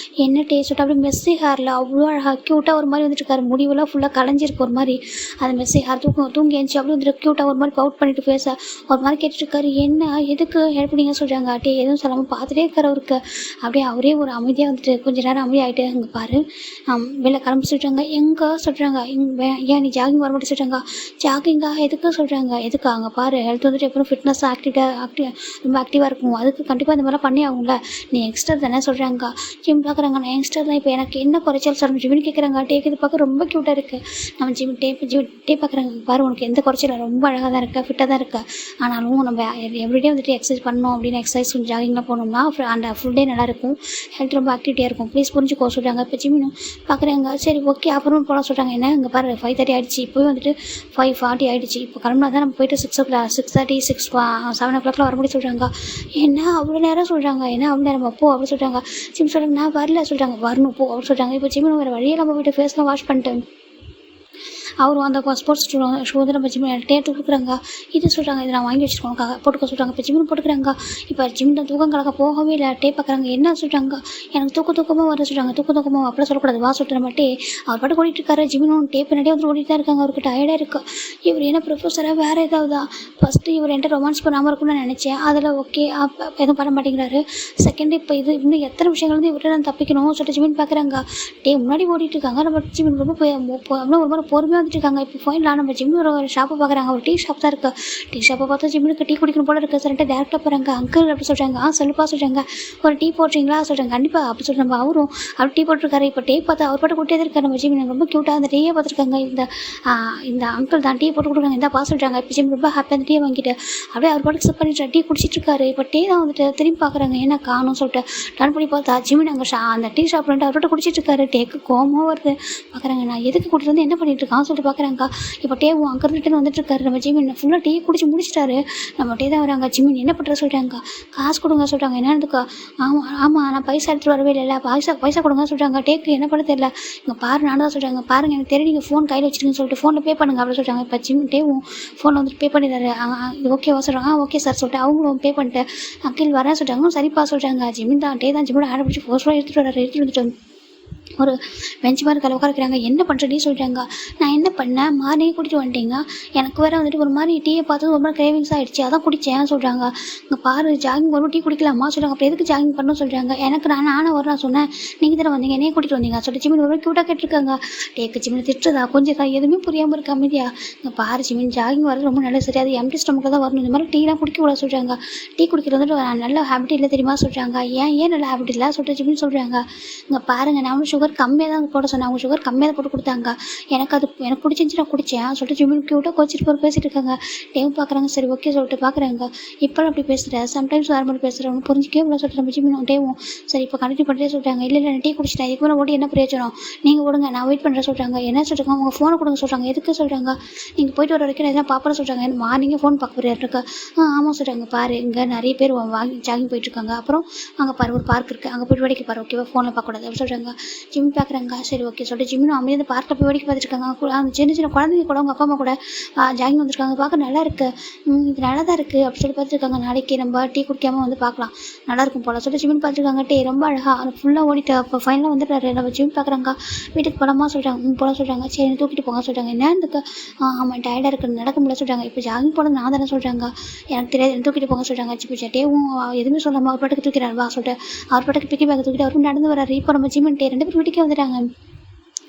என்ன டே சொல்லிட்டு அப்படியே மெஸ்ஸி ஹேரில் அவ்வளோ அழகாக க்யூட்டாக ஒரு மாதிரி வந்துட்டு இருக்காரு. முடிவெல்லாம் ஃபுல்லாக கலைஞ்சிருக்கு ஒரு மாதிரி. அது மெஸ்ஸி ஹேர் தூங்கி எழுந்துச்சு அப்படி வந்துட்டு க்யூட்டாக ஒரு மாதிரி பவுட் பண்ணிட்டு பேச ஒரு மாதிரி கேட்டுருக்காரு. என்ன எதுக்கு எழுப்பினீங்க சொல்கிறாங்க. அப்படியே எதுவும் சொல்லாமல் பார்த்துட்டே இருக்காரு அவருக்கு. அப்படியே அவரே ஒரு அமைதியாக வந்துட்டு கொஞ்சம் நேரம் அமைதியாகிட்டு அங்கே பாரு வெளில கிளம்பி சொல்கிறாங்க. எங்கே சொல்கிறாங்க. ஏன் நீ ஜாகிங் வர மாட்டேன் சொல்கிறாங்க. ஜாகிங்கா எதுக்கு சொல்கிறாங்க. எதுக்கு அங்கே பாரு ஹெல்த் வந்துட்டு எப்பவும் ஃபிட்னஸ் ரொம்ப ஆக்டிவாக இருக்கும், அதுக்கு கண்டிப்பாக இந்த மாதிரிலாம் பண்ணி ஆகும்ல, நீ யங்ஸ்டர் தானே சொல்கிறாங்க. ஜிம் பார்க்குறாங்க. நான் யங்ஸ்டர் தான், இப்போ எனக்கு என்ன குறைச்சல் சொல்கிறேன் ஜிமின் கேட்குறாங்க. டேக்கு இது பார்க்க ரொம்ப க்யூட்டாக இருக்குது. நம்ம டே பார்க்குறாங்க. பாரு உனக்கு எந்த குறைச்சல் ரொம்ப அழகாக தான் இருக்கா, ஃபிட்டாக தான் இருக்கா. ஆனாலும் நம்ம எவ்ரிடே வந்துட்டு எக்ஸசைஸ் பண்ணோம் அப்படின்னு எக்ஸசைஸ் ஜாகிங்லாம் போனோம்னா அந்த ஃபுல் டே நல்லாயிருக்கும், ஹெல்த் ரொம்ப ஆக்டிவிட்டியாக இருக்கும், ப்ளீஸ் புரிஞ்சுக்கோ சொல்கிறாங்க. இப்போ ஜிமினும் பார்க்குறாங்க. சரி ஓகே அப்புறம் போகலாம் சொல்கிறாங்க. என்ன இங்கே பாரு 5:30 ஆகிடுச்சு, இப்போயும் வந்துட்டு 5:40 ஆகிடுச்சு, இப்போ கிளம்புனா தான் நம்ம போய்ட்டு 6:30 7 o'clock வர முடியும் சொல்கிறாங்க. என்ன அவ்வளோ நேரம் சொல்கிறாங்க. என்ன அவ்வளோ நேரம் போ அப்படி சொல்கிறாங்க. ஜிம் சொல்கிறாங்க. நான் வரல சொல்கிறாங்க. வரணும் போ அப்படி சொல்கிறாங்க. இப்போ ஜிமின் வேறு வழியில் நம்ம போய்ட்டு ஃபேஸ்லாம் வாஷ் பண்ணிட்டு அவரும் அந்த ஸ்போர்ட்ஸ் ஷூ வந்து நம்ம ஜிம்மில் டேட்டு கொடுக்குறாங்க. இது சொல்கிறாங்க. இதை நான் வாங்கி வச்சுருக்கோம் போட்டுக்க சொல்கிறாங்க. இப்போ ஜிம்மில் போட்டுக்கிறாங்க. இப்போ ஜிம்மில் தூக்கம் கலக்க போகவே இல்லை. டே பார்க்குறாங்க. என்ன சொல்கிறாங்க. எனக்கு தூக்கமாக வர சொல்கிறாங்க. தூக்கமாக அப்படிலாம் சொல்லக்கூடாது வா சொல்லிட்டு நம்மட்டே அவர் பாட்டு ஓடிட்டு இருக்காரு. ஜிம்மினும் டே பின்னாடியே வந்து ஓடிட்டு தான் இருக்காங்க. அவருக்கு டயர்டாக இருக்குது. இவர் என்ன ப்ரொஃபஸராக வேறு ஏதாவதா. ஃபஸ்ட்டு இவர் என்கிட்ட ரொமான்ஸ் பண்ணாமல் இருக்கும்னு நான் நினச்சேன். அதில் ஓகே எதுவும் பண்ண மாட்டேங்கிறாரு. செகண்ட் இப்போ இது இன்னும் எத்தனை விஷயங்கள் வந்து இவர்கிட்ட நான் தப்பிக்கணும் சொல்லிட்டு ஜிம்மின் பார்க்குறாங்க. டே முன்னாடி ஓடிட்டு இருக்காங்க. நம்ம ஜிம்மின் ரொம்ப ஒரு மாதிரி பொறுமையாக வந்துட்டு இருக்காங்க. இப்போ ஃபைனலாக நம்ம ஜிம்மி ஒரு ஷாப்பை பார்க்குறாங்க. ஒரு டீ ஷாப் தான் இருக்குது. டீ ஷாப்பை பார்த்தா ஜிம்முக்கு டீ குடிக்கணும் போல இருக்குது. சரின்ட்டு டேரெக்டாக போகிறாங்க. அங்கிள் அப்படி சொல்கிறாங்க. சொல்லுப்பா சொல்கிறாங்க. ஒரு டீ போடுறீங்களா சொல்கிறாங்க. கண்டிப்பாக அப்படி சொல்கிறேன். நம்ம அவரும் அவர் டீ போட்டிருக்காரு. இப்போ டீ பார்த்தா அவர் பாட்டு கூட்டியே இருக்காரு. நம்ம ஜிம்மி ரொம்ப க்யூட்டாக அந்த டீயை பார்த்துருக்காங்க. இந்த அங்கிள் தான் டீ போட்டு கொடுக்குறாங்க. இந்த சொல்கிறாங்க. இப்போ ஜிம்மி ரொம்ப ஹாப்பியாக அந்த டீயை வாங்கிட்டு அப்படியே அவர் பாட்டுக்கு சிப் பண்ணிட்டு டீ குடிச்சிட்டு இருக்காரு. இப்போ டீ தான் வந்துட்டு திரும்பி பார்க்குறாங்க. என்ன காணும் சொல்லிட்டு டர்ன் பண்ணி பார்த்தா ஜிம்மி நாங்கள் அந்த டீ ஷாப்லன்ட்டு அவர்கிட்ட குடிச்சிட்டு இருக்காரு. டேக்கு கோவமாக வருது. பார்க்குறாங்க நான் எதுக்கு கூட்டிட்டு வந்து என்ன பண்ணிட்டு இருக்கான்னு சொல்லிட்டு பார்க்குறாங்க. இப்போ டேவும் அங்கே ரிட்டன் வந்துட்டு இருக்காரு. நம்ம ஜிம்மி ஃபுல்லாக டீ குடிச்சு முடிச்சிட்டாரு. நம்ம டே தான் வராங்க. ஜிம்மி என்ன பண்ணுற சொல்கிறாங்க. காசு கொடுங்க சொல்கிறாங்க. என்னதுக்கா? ஆமாம் நான் பைசா எடுத்துகிட்டு வரவே இல்லை. பைசா கொடுங்க சொல்கிறாங்க. டேக்கு என்ன பண்ண தெரியல. இங்கே பாரு நான் தான் சொல்கிறாங்க. பாருங்கள் எனக்கு தெரியும் நீங்கள் ஃபோன் கையில் வச்சுருக்கீங்கன்னு சொல்லிட்டு ஃபோனில் பே பண்ணுங்க அப்படின்னு சொல்கிறாங்க. இப்போ ஜிம்மி டேவும் ஃபோனில் வந்துட்டு பே பண்ணிடுறாரு. இது ஓகேவா சொல்கிறாங்க. ஓகே சார் சொல்லிட்டு அவங்களும் பே பண்ணிட்டு அங்கிள் வரேன் சொல்கிறாங்க. சரிப்பா சொல்கிறாங்க. ஜிம்மி தான் டே தான் ஜிம்மோட ஆடை பிடிச்சி ஃபோர்ஸ்லாம் எடுத்துகிட்டு வந்துட்டு ஒரு பெஞ்ச் மாதிரி கலை உட்காருக்கிறாங்க. என்ன பண்ணுறேன்னு சொல்கிறாங்க. நான் என்ன பண்ணேன் மார்னிங்கே கூட்டிகிட்டு வந்துட்டீங்க. எனக்கு வேறு வந்துட்டு ஒரு மாதிரி டீயை பார்த்து ஒரு மாதிரி கிரேவிங்ஸ் ஆகிடுச்சு. அதான் குடித்தேன் சொல்கிறாங்க. இங்கே பாரு ஜாகிங் வரும் டீ குடிக்கலாமா சொல்கிறாங்க. அப்புறம் எதுக்கு ஜாகிங் பண்ணணும்னு சொல்கிறாங்க. எனக்கு நானும் வரலாம் சொன்னேன். நீங்கள் தானே வந்தீங்க என்னையே கூட்டிகிட்டு வந்தீங்க சொல்லிட்டு ஜிமின் ஒரு க்யூட்டாக கேட்டிருக்காங்க. டேக்கு ஜிமின் திட்டுறதா கொஞ்சம் தான் எதுவுமே புரியாமல் இருக்க அமைதியா. இங்கே பாரு ஜிமின் ஜாகிங் வரது ரொம்ப நல்லது. சரி அது எம்டி ஸ்டமக்கில் தான் வரணும். இந்த மாதிரி டீலாம் குடிக்க கூடாது சொல்கிறாங்க. டீ குடிக்கிறது வந்துட்டு நல்ல ஹேபிட் இல்லை தெரியுமா சொல்கிறாங்க. ஏன் நல்ல ஹேபிட் இல்லை சொல்லிட்டு ஜிமின் சொல்கிறாங்க. இங்கே பாருங்கள் நான் சுகர் கம்மியாக தான் போட சொன்னேன். அவங்க சுகர் கம்மியாக தான் போட்டு கொடுத்தாங்க. எனக்கு பிடிச்சிருந்துச்சி நான் குடித்தேன் சொல்லிட்டு ஜிமின் க்யூட்டாக கோச்சிட்டு போகிற பேசிட்டு இருக்காங்க. டேவும் பார்க்குறாங்க. சரி ஓகே சொல்லிட்டு பார்க்குறாங்க. இப்போலாம் அப்படி பேசுகிறேன் சம்டைம்ஸ் வேறு மாதிரி பேசுகிறேன் புரிஞ்சிக்கவே இல்லை சொல்லிட்டு நம்ம ஜிமின் டேவும் சரி இப்போ கண்டினியூ பண்ணிட்டே சொல்லிட்டாங்க. இல்லை நான் டீ குடிச்சிட்டேன். இதுக்கு மேலே ஓடி என்ன பிரயோஜனம். நீங்கள் விடுங்க நான் வெயிட் பண்ணுறேன் சொல்கிறாங்க. என்ன சொல்கிறாங்க. அவங்க ஃபோனை கொடுங்க சொல்கிறாங்க. எதுக்கு சொல்கிறாங்க. நீங்கள் போயிட்டு வர வரைக்கும் எதாவது பார்ப்பேன்னு சொல்கிறாங்க. மார்னிங்கே ஃபோன் பார்க்க போயிட்டு இருக்கா. ஆமாம் சொல்கிறாங்க. பாரு இங்கே நிறைய பேர் வாங்கி ஜாகிங் போயிட்டுருக்காங்க. அப்புறம் அங்கே பாரு ஒரு பார்க் இருக்குது. அங்கே போய்ட்டு வேடிக்கை பாரு ஓகேவா ஃபோனில் பார்க்கக்கூடாது அப்படின்னு சொல்கிறாங்க. ஜிம்மி பார்க்குறாங்க. சரி ஓகே சொல்லிட்டு ஜிம்மினும் அமைதி பார்க்கில் போய் வேடிக்கை பார்த்துருக்காங்க. அந்த சின்ன சின்ன குழந்தைங்க கூட அவங்க அப்பா அம்மா கூட ஜாகிங் வந்துருக்காங்க. பார்க்க நல்லா இருக்குது. இது நல்லா தான் இருக்குது அப்படி சொல்லி பார்த்துருக்காங்க. நாளைக்கு நம்ம டீ குடிக்காமல் வந்து பார்க்கலாம் நல்லாயிருக்கும் போல சொல்லிட்டு ஜிம்மின் பார்த்துருக்காங்க. டீ ரொம்ப அழகாக அது ஃபுல்லாக ஓடிட்டு அப்போ ஃபைனலாக வந்துட்டாரு. நம்ம ஜிம் பார்க்குறாங்க. வீட்டுக்கு போகலாமா சொல்கிறாங்க. போல சொல்கிறாங்க. சரி தூக்கிட்டு போங்க சொல்கிறாங்க. என்ன இதுக்கு ஆமாம் டயர்டாக இருக்குது நடக்க முடியல சொல்கிறாங்க. இப்போ ஜாகிங் போனது நான் தானே சொல்கிறாங்க. எனக்கு தெரியாது தூக்கிட்டு போங்க சொல்கிறாங்க. இப்போ டேவும் எதுவுமே சொல்லாமல் அவர் பாட்டுக்கு தூக்கிறாரு வா சொல்லிட்டு அவர் பாட்டுக்கு பிக்கி பேக் தூக்கிட்டு அவரும் நடந்து வராரு. இப்போ நம்ம ஜிம்மின் டே 2 பேர் வீட்டுக்கே வந்துட்டாங்க.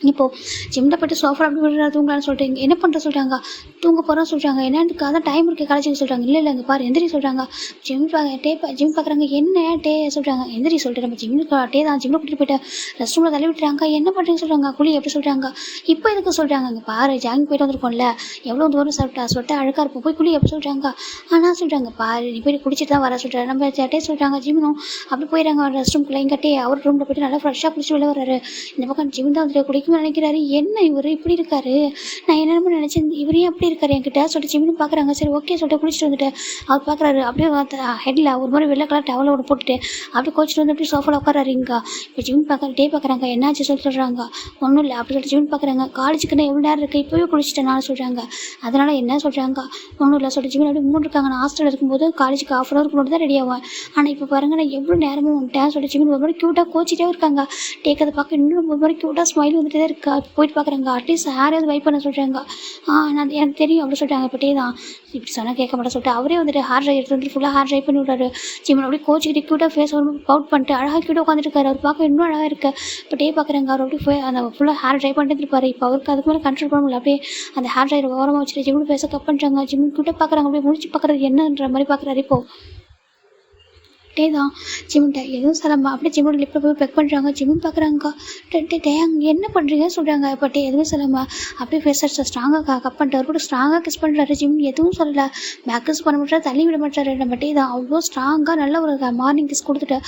இப்போது ஜிம்மில் போய்ட்டு சோஃபா அப்படி விடுறா தூங்கலான்னு சொல்லிட்டு என்ன பண்ணுற சொல்கிறாங்க. தூங்க போகிறோன்னு சொல்கிறாங்க. என்னன்னு அதான் டைம் இருக்குது காலேஜுக்கு சொல்கிறாங்க. இல்லை இங்கே பாரு எந்திரி சொல்கிறாங்க. ஜிம் பார்க்குறாங்க. என்ன டே சொல்கிறாங்க. எந்திரி சொல்லிட்டு நம்ம டே தான் ஜிம்மில் கூட்டிகிட்டு போய்ட்டு ரெஸ்ட் ரூமில் தள்ளி விட்டுறாங்க. என்ன பண்ணுறீங்க சொல்கிறாங்க. குழி எப்படி சொல்கிறாங்க. இப்போ எதுக்கு சொல்கிறாங்க. இங்கே பாரு ஜாகிங் போய்ட்டு வந்திருக்கோம்ல எவ்வளோ தூரம் சொட்டை அழுக்காக இருப்போம் போய் குழி எப்படி சொல்கிறாங்க. ஆனால் சொல்கிறாங்க பாரு நீ போய் குடிச்சிட்டு தான் வர சொல்கிறாங்க. நம்ம டே சொல்கிறாங்க. ஜிம்மும் அப்படி போயிடறாங்க ரெஸ்ட் ரூம்குள்ளே. இங்கே டே அவர் ரூமில் போய்ட்டு நல்லா ஃப்ரெஷ்ஷாக குடிச்சு வெளில வர்றாரு. இந்த பக்கம் ஜிம் தான் வந்துட்டு குடிக்க நினைக்கிறாரு. என்ன இவர் இப்படி இருக்காரு. நான் என்னென்ன நினச்சேன் இவரே அப்படி இருக்காரு என்கிட்ட சொல்லிட்டு ஜிம்மின்னு பார்க்குறாங்க. சரி ஓகே சொல்லிட்டு குளிச்சுட்டு வந்துட்டு அவர் பார்க்குறாரு. அப்படியே ஹெட்டில் ஒரு மாதிரி வெள்ளை கலர் டவலை ஒன்று போட்டுட்டு அப்படியே கோச்சிட்டு வந்து அப்படியே சோஃபாவில் உட்காராரு. இங்கே இப்போ ஜிம் டே பார்க்குறாங்க. என்னாச்சு சொல்கிறாங்க. ஒன்றும் இல்லை அப்படி சொல்லிட்டு ஜிம் பார்க்குறாங்க. காலேஜுக்குன்னு எவ்வளோ நேரம் இருக்குது இப்போவே குளிச்சிட்டேன் நான் சொல்கிறாங்க. அதனால் என்ன சொல்கிறாங்க. ஒன்றும் இல்லை சொல்லிட்டு ஜிம் அப்படியே மூணு இருக்காங்க. நான் ஹாஸ்டலில் இருக்கும்போது காலேஜுக்கு ½ ஹவருக்கு முன்னாடி தான் ரெடி ஆவேன். ஆனால் இப்போ பாருங்கள் நான் எவ்வளோ நேரமும் வந்துட்டேன் சொல்லிட்டு ஜிம் ஒரு மாதிரி க்யூட்டாக கோச்சிட்டே இருக்காங்க. டேக்கதை பார்க்க இன்னும் ஒரு மாதிரி க்யூட்டாக ஸ்மைல் வந்துட்டு தான் இருக்கா. போயிட்டு பார்க்குறாங்க. அட்லீஸ்ட் ஹேராவது வைப் பண்ண சொல்கிறாங்க. நான் எனக்கு தெரியும் அப்படி சொல்லிட்டாங்க. இப்போ டே தான் இப்படி சொன்னால் கேட்க மாட்டேன் சொல்லிட்டு அவரே வந்துட்டு ஹேர் ட்ரை எடுத்து வந்துட்டு ஃபுல்லாக ஹேர் ட்ரை பண்ணி விட்றாரு. ஜிம்மன் அப்படியே கோச்சிக்கிட்டு க்யூட்டாக ஃபேஸ் பவுட் பண்ணிட்டு அழகாக க்யூட்டாக உட்காந்துருக்காரு. அவர் பார்க்க இன்னும் அழகாக இருக்குது. இப்போ டே பார்க்குறாங்க. அவர் அப்படியே அந்த ஃபுல்லாக ஹேர் ட்ரை பண்ணிட்டு இருப்பார். இப்போ அவருக்கு அதுக்கு மேலே கண்ட்ரோல் பண்ண முடியல. அப்படியே அந்த ஹேர் ட்ரை ஓரமாக வச்சுட்டு ஜிம்மன் ஃபேஸை கட் பண்ணுறாங்க. ஜிம்மன் க்யூட்டாக பார்க்குறாங்க. அப்படியே முடிச்சு பார்க்குறது என்னன்ற மாதிரி பார்க்குறாரு. இப்போது டே தான் ஜிம்மிட்ட எதுவும் சொல்லம்மா அப்படியே ஜிம்மோட லிப்பில் போய் பெக் பண்ணுறாங்க. ஜிம்மும் பார்க்குறாங்க. டே அங்கே என்ன பண்ணுறீங்கன்னு சொல்கிறாங்க. இப்போ டே எதுவும் சொல்லம்மா அப்படியே ஃபேஸ் ஸ்ட்ராங்காக கப் பண்ணிட்டு அவர் கூட ஸ்ட்ராங்காக கிஸ் பண்ணுறாரு. ஜிம் எதுவும் சொல்லலை. பேக் கிஸ் பண்ண மாட்டாரு தள்ளி விட மாட்டாரு. நம்ம டே தான் அவ்வளோ ஸ்ட்ராங்காக நல்ல ஒரு மார்னிங் கிஸ் கொடுத்துட்டு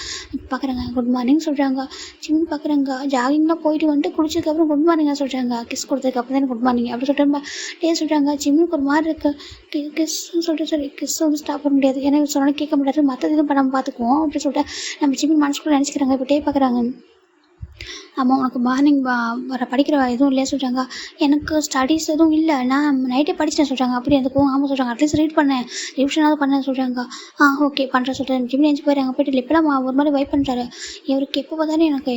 பார்க்குறாங்க. குட் மார்னிங் சொல்கிறாங்க. ஜிம் பார்க்குறாங்க. ஜாகிங்லாம் போயிட்டு வந்துட்டு குளிச்சதுக்கப்புறம் குட் மார்னிங்காக சொல்கிறாங்க. கிஸ் கொடுத்ததுக்கப்புறம் தான் குட் மார்னிங் அப்படி சொல்லிட்டு டே சொல்கிறாங்க. ஜிம்முக்கு ஒரு மாதிரி இருக்குது கிஸ்ன்னு சொல்லிட்டு சரி கிஸ் வந்து ஸ்டாப் பண்ண முடியாது. ஏன்னா சொன்னாலும் கேட்க முடியாது. மற்ற எதுவும் பண்ணாமல் பார்த்துக்குவோம் அப்படின்னு சொல்லிட்டு நம்ம ஜிம்மின் மனசுக்குள்ளே நினச்சிக்கிறாங்க. இப்போ டே பார்க்குறாங்க. ஆமாம் உனக்கு மார்னிங் வர படிக்கிற எதுவும் இல்லையா சொல்கிறாங்க. எனக்கு ஸ்டடீஸ் எதுவும் இல்லை நான் நைட்டே படிச்சிட்டேன் சொல்கிறாங்க. அப்படி எதுக்கும் ஆமாம் சொல்கிறாங்க. அட்லீஸ்ட் ரீட் பண்ணேன் ரிவிஷனாவது பண்ணேன் சொல்கிறாங்க. ஓகே பண்ணுறேன் சொல்கிறேன். ஜிம்மி எழுந்து போயிடுறாங்க. போய்ட்டு லிப்பெல்லாம் ஒரு மாதிரி வைப் பண்ணுறாரு. இவருக்கு எப்போ பார்த்தாலும் எனக்கு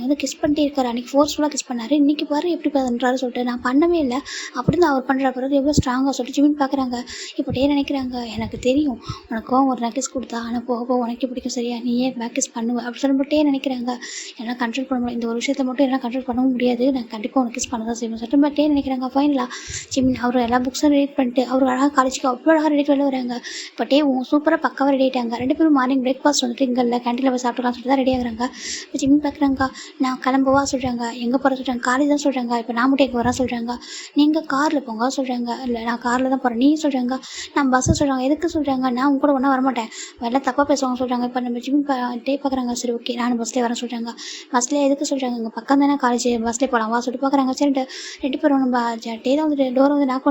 வந்து கிஸ் பண்ணிட்டே இருக்காரு. அன்றைக்கி ஃபோர்ஸ்ஃபுல்லாக கிஸ் பண்ணார். இன்றைக்கி பாரு எப்படி பண்ணுறாரு சொல்லிட்டு நான் பண்ணவே இல்லை அப்படி தான் அவர் பண்ணுற பிறகு எவ்வளோ ஸ்ட்ராங்காக சொல்லிட்டு ஜிம்மின்னு பார்க்குறாங்க. இப்போ டே நினைக்கிறாங்க எனக்கு தெரியும் உனக்கும் ஒரு நக்கிஸ் கொடுத்தா ஆனால் போக போக உனக்கு பிடிக்கும் சரியா நீயே பேக் கிஸ் பண்ணுவேன் அப்படி சொல்லிட்டு நினைக்கிறாங்க. என்னால் கண்ட்ரோல் பண்ண முடியாது. இந்த ஒரு விஷயத்தை மட்டும் என்னால் கண்ட்ரோல் பண்ணவும் முடியாது, நான் கண்டிப்பாக உனக்கு கிஸ் பண்ண தான் செய்வேன் சொல்லிட்டு பட்டே நினைக்கிறாங்க. ஃபைனலாக ஜிமின் அவர் எல்லா புக்ஸும் ரெடி பண்ணிட்டு அவர் அழகாக காலேஜுக்கு அவ்வளோ அழகாக ரெடி பண்ணி வராங்க. பட்டே சூப்பராக பக்காவாக ரெடி ஆகிட்டாங்க. 2 பேரும் மார்னிங் பிரேக்ஃபாஸ்ட் வந்துட்டு இங்கே இல்லை கேன்டீனில் போய் சாப்பிட்டுலாம் சொல்லிட்டு தான் ரெடி ஆகுறாங்க. இப்போ ஜிமின் பார்க்குறாங்க, நான் கிளம்புவா சொல்கிறாங்க, எங்கே போகிற சொல்கிறாங்க, காலேஜ் தான் சொல்கிறாங்க, இப்போ நான் மட்டும் எங்கே வரேன் சொல்கிறாங்க, நீங்கள் காரில் போங்க சொல்கிறாங்க, இல்லை நான் காரில் தான் போகிறேன் நீ சொல்கிறாங்க, நான் பஸ்ஸை சொல்கிறாங்க, எதுக்கு சொல்கிறாங்க, நான் உங்க கூட ஒன்றா வரமாட்டேன், எல்லாம் தப்பாக பேசுவாங்க சொல்கிறாங்க. இப்போ நம்ம ஜிமின் டே பார்க்குறாங்க. சரி ஓகே நானும் பஸ்லேயே வரேன் சொல்கிறாங்க. பஸ்லேயே எதுக்கு சொல்கிறாங்க, இங்கே பக்கம் தானே காலேஜ், பஸ்லேயே போகலாம் வா சொல்லிட்டு பார்க்குறாங்க. சரிட்டு 2 பேரும் நம்ம டே தான் வந்துட்டு டோரை வந்து லாக்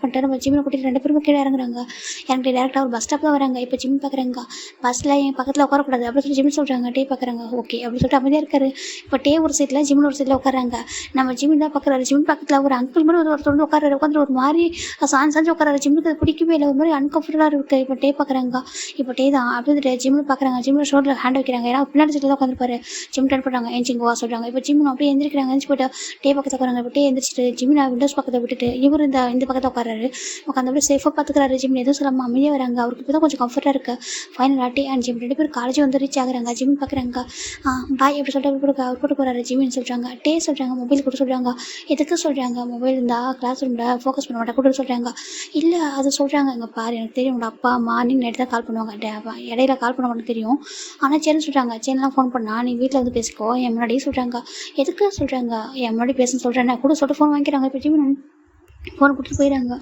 பண்ணிட்டு நம்ம ஜிம்மில் கூட்டிட்டு 2 பேரும் கீழே இறங்குறாங்க. இறங்கிட்டு டேரெக்டாக ஒரு பஸ் ஸ்டாப் தான் வராங்க. இப்போ ஜிம் பார்க்குறாங்க, பஸ்ஸில் என் பக்கத்தில் உட்காரக்கூடாது அப்படின்னு சொல்லி ஜிம் சொல்கிறாங்க. டே பார்க்குறாங்க ஓகே அப்படின்னு சொல்லிட்டு அமைதியாக இருக்காரு. இப்போ டே ஒரு சைட்டில் ஜிம்மில் ஒரு சைட்டில் உட்காராங்க. நம்ம ஜிம்மில் தான் பார்க்குறாரு. ஜிம் பக்கத்தில் ஒரு அங்கிள் மாதிரி ஒருத்தர் வந்து உட்காராரு. உட்காந்து ஒரு மாதிரி சாஞ்சு உட்காராரு. ஜிம்முக்கு அது பிடிக்கவே இல்லை, ஒரு மாதிரி அன்கம்ஃபர்டபுளாக இருக்குது. இப்போ டே பார்க்குறாங்க. இப்போ டே தான் அப்படின்னு ஜிம்மில் பார்க்குறாங்க. ஜிம்மில் ஷோல்டர் ஹேண்ட் வைக்கிறாங்க. ஏன்னா பின்னாடி சைட்டில் தான் உட்காந்துருப்பாரு. ஜிம் டர்ன் பண்ணுறாங்க. எஞ்சிங்க வா சொல்கிறாங்க. இப்போ ஜிம் அப்படியே எந்திரிக்கிறாங்க. எந்திரிச்சு போய்ட்டு டே பக்கத்தில் உட்காராங்க. இப்போ டே எந்திரிச்சிட்டு ஜிம்மில் விண்டோஸ் பக்கத்தை விட்டுட்டு இவர் இந்த பக்கத்தில் உட்காராரு. உட்காந்து அப்படியே சேஃபாக பார்த்துக்கிறாரு. ஜிம் எதுவும் சொல்லாமல் அமைதியாக வராங்க. அவருக்கு இப்போ தான் கொஞ்சம் கம்ஃபர்ட்டாக இருக்குது. ஃபைனலாக டே அண்ட் ஜிம் 2 பேரும் காலேஜ் வந்து ரீச் ஆகுறாங்க. ஜிம் பார்க்குறாங்க. பாய் எப்படி சொல்லிட்டு அவர் போட்டு போகிறாரு. ஜிம்னு சொல்கிறாங்க. டே சொல்கிறாங்க மொபைல் கொடுத்து சொல்கிறாங்க. எதுக்கு சொல்கிறாங்க, மொபைல் இருந்தால் கிளாஸ் ரூமில் ஃபோக்கஸ் பண்ண மாட்டேன் கொடுத்து சொல்கிறாங்க. இல்லை அது சொல்கிறாங்க, இங்கே பாரு எனக்கு தெரியும் உங்களோட அப்பா மார்னிங் நைட்டு தான் கால் பண்ணுவாங்க, இடையில கால் பண்ண மாட்டேன்னு தெரியும், ஆனால் சரின்னு சொல்கிறாங்க. சரிலாம் ஃபோன் பண்ணா நீ வீட்டில் வந்து பேசிக்கோ என் முன்னாடியே சொல்கிறாங்க. எதுக்கு சொல்கிறாங்க, என் முன்னாடி பேசுன்னு சொல்கிறேன் கூட சொல்லிட்டு ஃபோன் வாங்கிக்கிறாங்க. இப்போ ஜிம் ஃபோனை கொடுத்துட்டு போயிடறாங்க.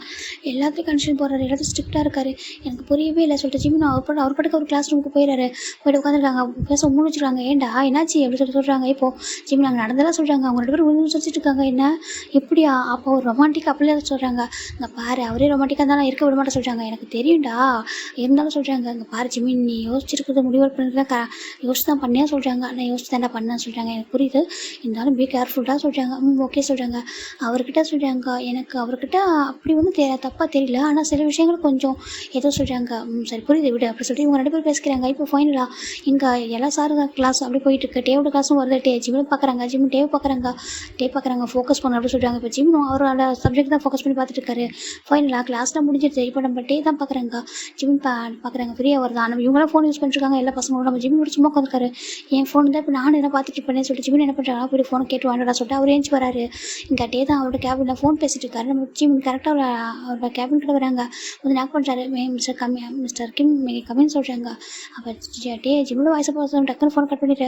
எல்லாத்தையும் கன்ஷன் போடுறாரு. எல்லாத்தையும் ஸ்ட்ரிக்டாக இருக்காரு. எனக்கு புரியவே இல்லை சொல்லிட்டு ஜிம்மின் அவர் பாட்டுக்கு ஒரு கிளாஸ் ரூமுக்கு போயிடறாரு. போய்ட்டு உட்காந்துருக்காங்க. பேச மூணு வச்சுருக்காங்க. ஏன்டா என்னாச்சு அப்படி சொல்கிறாங்க. இப்போது ஜிம் நாங்கள் நடந்தெல்லாம் சொல்கிறாங்க. அவங்க 2 பேரும் விழுந்து வச்சுட்டு இருக்காங்க. என்ன இப்படியா, அப்போ ஒரு ரொமான்டிக் அப்படியே சொல்கிறாங்க. இங்கே பாரு அவரே ரொமான்டிக்காக இருந்தாலும் இருக்க விட மாட்டேன் சொல்கிறாங்க. எனக்கு தெரியும்டா இருந்தாலும் சொல்கிறாங்க. இங்கே பாரு ஜிம்மின் நீ யோசிச்சிருக்கிறது முடிவு பண்ணுறதுலாம் யோசிச்சு தான் பண்ணியா சொல்கிறாங்க. நான் யோசிச்சு தாண்டா பண்ணேன்னு சொல்கிறாங்க. எனக்கு புரியுது, இருந்தாலும் பி கேர்ஃபுல்லாக சொல்கிறாங்க. ஓகே சொல்கிறாங்க. அவர்கிட்ட சொல்கிறாங்க எனக்கு அவர்கிட்ட அப்படி ஒன்றும் தப்பாக தெரியல, ஆனால் சில விஷயங்கள் கொஞ்சம் ஏதோ சொல்கிறாங்க. சரி புரியுது விடு அப்படி சொல்லிட்டு இவங்க 2 பேரும் பேசிக்கிறாங்க. இப்போ ஃபைனலாக இங்கே எல்லா சார் கிளாஸ் அப்படி போயிட்டு இருக்கு. டேவோட கிளாஸும் வருது. ஜிம்மும் பார்க்குறாங்க. டேவ் பார்க்குறாங்க ஃபோக்கஸ் பண்ண அப்படி சொல்கிறாங்க. இப்போ ஜிம்மும் அவரோட சப்ஜெக்ட் தான் ஃபோக்கஸ் பண்ணி பார்த்துட்டு இருக்காரு. ஃபைனலாக கிளாஸ்லாம் முடிஞ்சிருச்சு. இப்போ நம்ம டே தான் பார்க்குறாங்க. ஜிம் பார்க்குறாங்க ஃப்ரீயாக வருது. நம்ம இவங்களாம் ஃபோன் யூஸ் பண்ணிருக்காங்க எல்லா பசங்களும். நம்ம ஜிம் சும்மா உட்காந்துருக்காரு. என் ஃபோன் தான் இப்போ நானும் என்ன பார்த்துட்டு இருப்பேன்னு சொல்லிட்டு ஜிம் என்ன பண்ணுறாங்க, போய் ஃபோனை கேட்டு வாண்டா சொல்லிட்டு அவர் ஏஞ்சி வராரு. இங்கே டே தான் அவரோட கேபினில் ஃபோன் பேசிட்டு இருக்காரு. நம்ம ஜிம் கரெக்டாக அவரோட கேபின் கிட்ட வராங்க. வந்து நாக் பண்ணுறாரு. மிஸ்டர் கிம் கம்மின்னு சொல்கிறாங்க. அப்போ டே ஜிம்மோட வாய்ஸை பார்த்து டக்குன்னு ஃபோன் கட் பண்ணிட்டு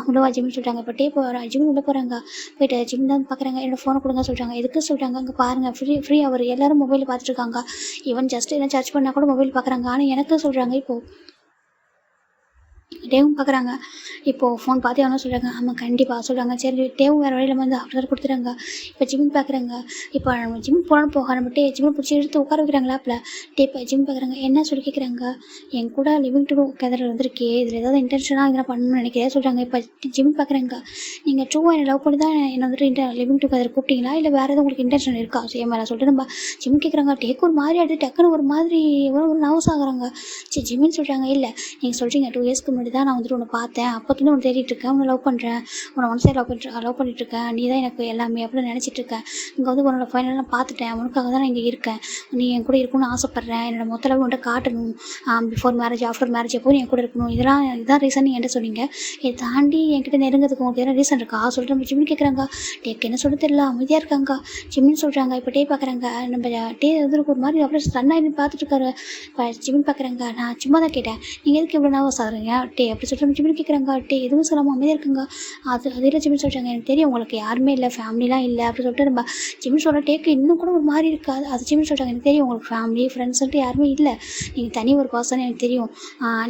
உள்ளவா ஜிம்னு சொல்கிறாங்க. இப்போ டே ஜிம் உள்ளே போகிறாங்க. போய்ட்டு ஜிம் தான் பார்க்குறாங்க. என்னோடய ஃபோனை கொடுங்க சொல்கிறாங்க. எதுக்கு சொல்கிறாங்க, அங்கே பாருங்கள் ஃப்ரீ அவர் எல்லோரும் மொபைல் பார்த்துட்டு இருக்காங்க. ஈவன் ஜஸ்ட் என்ன சர்ச் பண்ணால் கூட மொபைல் பார்க்குறாங்க. ஆனால் எனக்கு சொல்கிறாங்க. இப்போது டேவும் பார்க்குறாங்க. இப்போது ஃபோன் பார்த்து அவனும் சொல்கிறாங்க. ஆமாம் கண்டிப்பாக சொல்கிறாங்க. சரி டேவும் வேறு வழியில் வந்து ஆஃப்டர் கொடுத்துறாங்க. இப்போ ஜிம் பார்க்குறாங்க. இப்போ நம்ம ஜிம் போகலான்னு போக நம்ம ஜிம்மை பிடிச்சி எடுத்து உட்கார வைக்கிறாங்களா அப்போ ஜிம் பார்க்குறாங்க. என்ன சொல்லி கேட்குறாங்க, என் கூட லிவிங் டு கெதர் வந்திருக்கே, இதில் ஏதாவது இன்டென்ஷனாக இதெல்லாம் பண்ணணும்னு நினைக்கிறேன் சொல்கிறாங்க. இப்போ ஜிம் பார்க்குறாங்க. நீங்கள் ட்ரூவாக என்னை லவ் பண்ணி தான் என்னை வந்துட்டு லிவிங் டு கெதர் கூப்பிட்டீங்களா, இல்லை வேறு எதாவது உங்களுக்கு இன்டென்ஷன் இருக்கா சேம் மேலே சொல்லிட்டு நம்ம ஜிம் கேட்குறாங்க. டேக்கு ஒரு மாதிரி ஆகிட்டு டக்குன்னு ஒரு மாதிரி ஒரு நர்வஸ் ஆகுறாங்க. சரி ஜிம்மின்னு சொல்கிறாங்க. இல்லை நீங்கள் சொல்கிறீங்க 2 இயர்ஸ்க்கு முன்னாடி தான் நான் வந்துட்டு உன்னை பார்த்தேன், அப்போத்துலேருந்து உன்னை தேடிட்டு இருக்கேன், உன்னை லவ் பண்ணுறேன், உன்னை ஒன் சைட் லவ் பண்ணிட்டுருக்கேன், நீ தான் எனக்கு எல்லாமே அப்படின்னு நினச்சிட்டு இருக்கேன். இங்கே வந்து உன்னோட ஃபைனலாக பார்த்துட்டேன், உனக்காக தான் நான் இங்கே இருக்கேன், நீ என் கூட இருக்கணும்னு ஆசைப்பட்றேன், என்னோட மொத்த லவ் உன்ட்ட காட்டணும், பிஃபோர் மேரேஜ் ஆஃப்டர் மேரேஜ் எப்போ நீ என் கூட இருக்கணும், இதுதான் ரீசன் நீ என்கிட்ட சொன்னீங்க, இதை தாண்டி என்கிட்ட நெருங்கிறதுக்கு உங்களுக்கு எதாவது ரீசன் இருக்கா சொல்லிட்டு நம்ம ஜிம்னு கேட்குறாங்க. டேக்கு என்ன சொல்ல தெரியல, அமைதியாக இருக்காங்க. ஜிம்னு சொல்கிறாங்க. இப்போ டே பார்க்குறாங்க. நம்ம டே வந்து ஒரு மாதிரி அப்படியே ஸ்டன்னாக பார்த்துட்டு இருக்காரு. இப்போ ஜிம்னு பார்க்குறாங்க. நான் சும்மா தான் கேட்டேன், நீங்கள் எதுக்கு இவ்வளோ நர்வஸ் ஆகுறீங்க டே அப்படி சொல்லிட்டு நம்ம ஜிம்னு கேட்குறாங்க. டே எதுவும் சொல்லாமல் அமைதியாக இருக்குங்க. அதில் ஜிம்னு சொல்கிறாங்க. எனக்கு தெரியும் உங்களுக்கு யாருமே இல்லை, ஃபேமிலிலாம் இல்லை அப்படி சொல்லிட்டு நம்ம ஜிம்னு சொல்கிற டேக்கு இன்னும் கூட ஒரு மாதிரி இருக்காது. அது ஜிம்னு சொல்கிறாங்க. எனக்கு தெரியும் உங்களுக்கு ஃபேமிலி ஃப்ரெண்ட்ஸ் சொல்லிட்டு யாருமே இல்லை, நீங்கள் தனி ஒரு பர்சன் எனக்கு தெரியும்,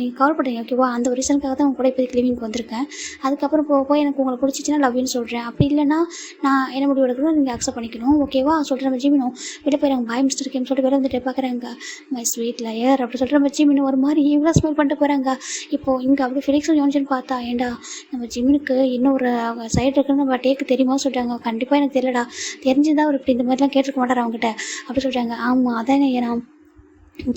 நீங்கள் கவர் பண்ணுறீங்க ஓகேவா, அந்த ஒரு ரீசனுக்காக தான் உங்க கூட இப்போதைக்கு லிவிங்க்கு வந்திருக்கேன். அதுக்கப்புறம் போய் எனக்கு உங்களை பிடிச்சிச்சின்னா லவ்னு சொல்கிறேன், அப்படி இல்லைன்னா நான் என்ன முடிவு எடுக்கணும் நீங்கள் அக்செப்ட் பண்ணிக்கணும் ஓகேவா சொல்லிட்டு நம்ம ஜிமினும் விட போயிறாங்க. பாய் மிஸ்டர் கேம் சொல்லிட்டு வேறு வந்துட்டு பார்க்குறாங்க. மை ஸ்வீட் லயர் அப்படி சொல்லிட்டு நம்ம ஜிமினும் ஒரு மாதிரி இவ்வளோ ஸ்மெல் பண்ணிட்டு போகிறாங்க. இப்போது இங்கே அப்படி ஃபிலிக்ஸும் யோனிச்சுன்னு பார்த்தா, ஏண்டா நம்ம ஜிமினுக்கு இன்னும் ஒரு சைடு இருக்குன்னு நம்ம டேக்கு தெரியுமா சொல்கிறாங்க. கண்டிப்பாக எனக்கு தெரியலடா, தெரிஞ்சுதான் அவர் இப்படி இந்த மாதிரிலாம் கேட்டிருக்க மாட்டார் அவங்ககிட்ட அப்படி சொல்கிறாங்க. ஆமாம் அதான் நான்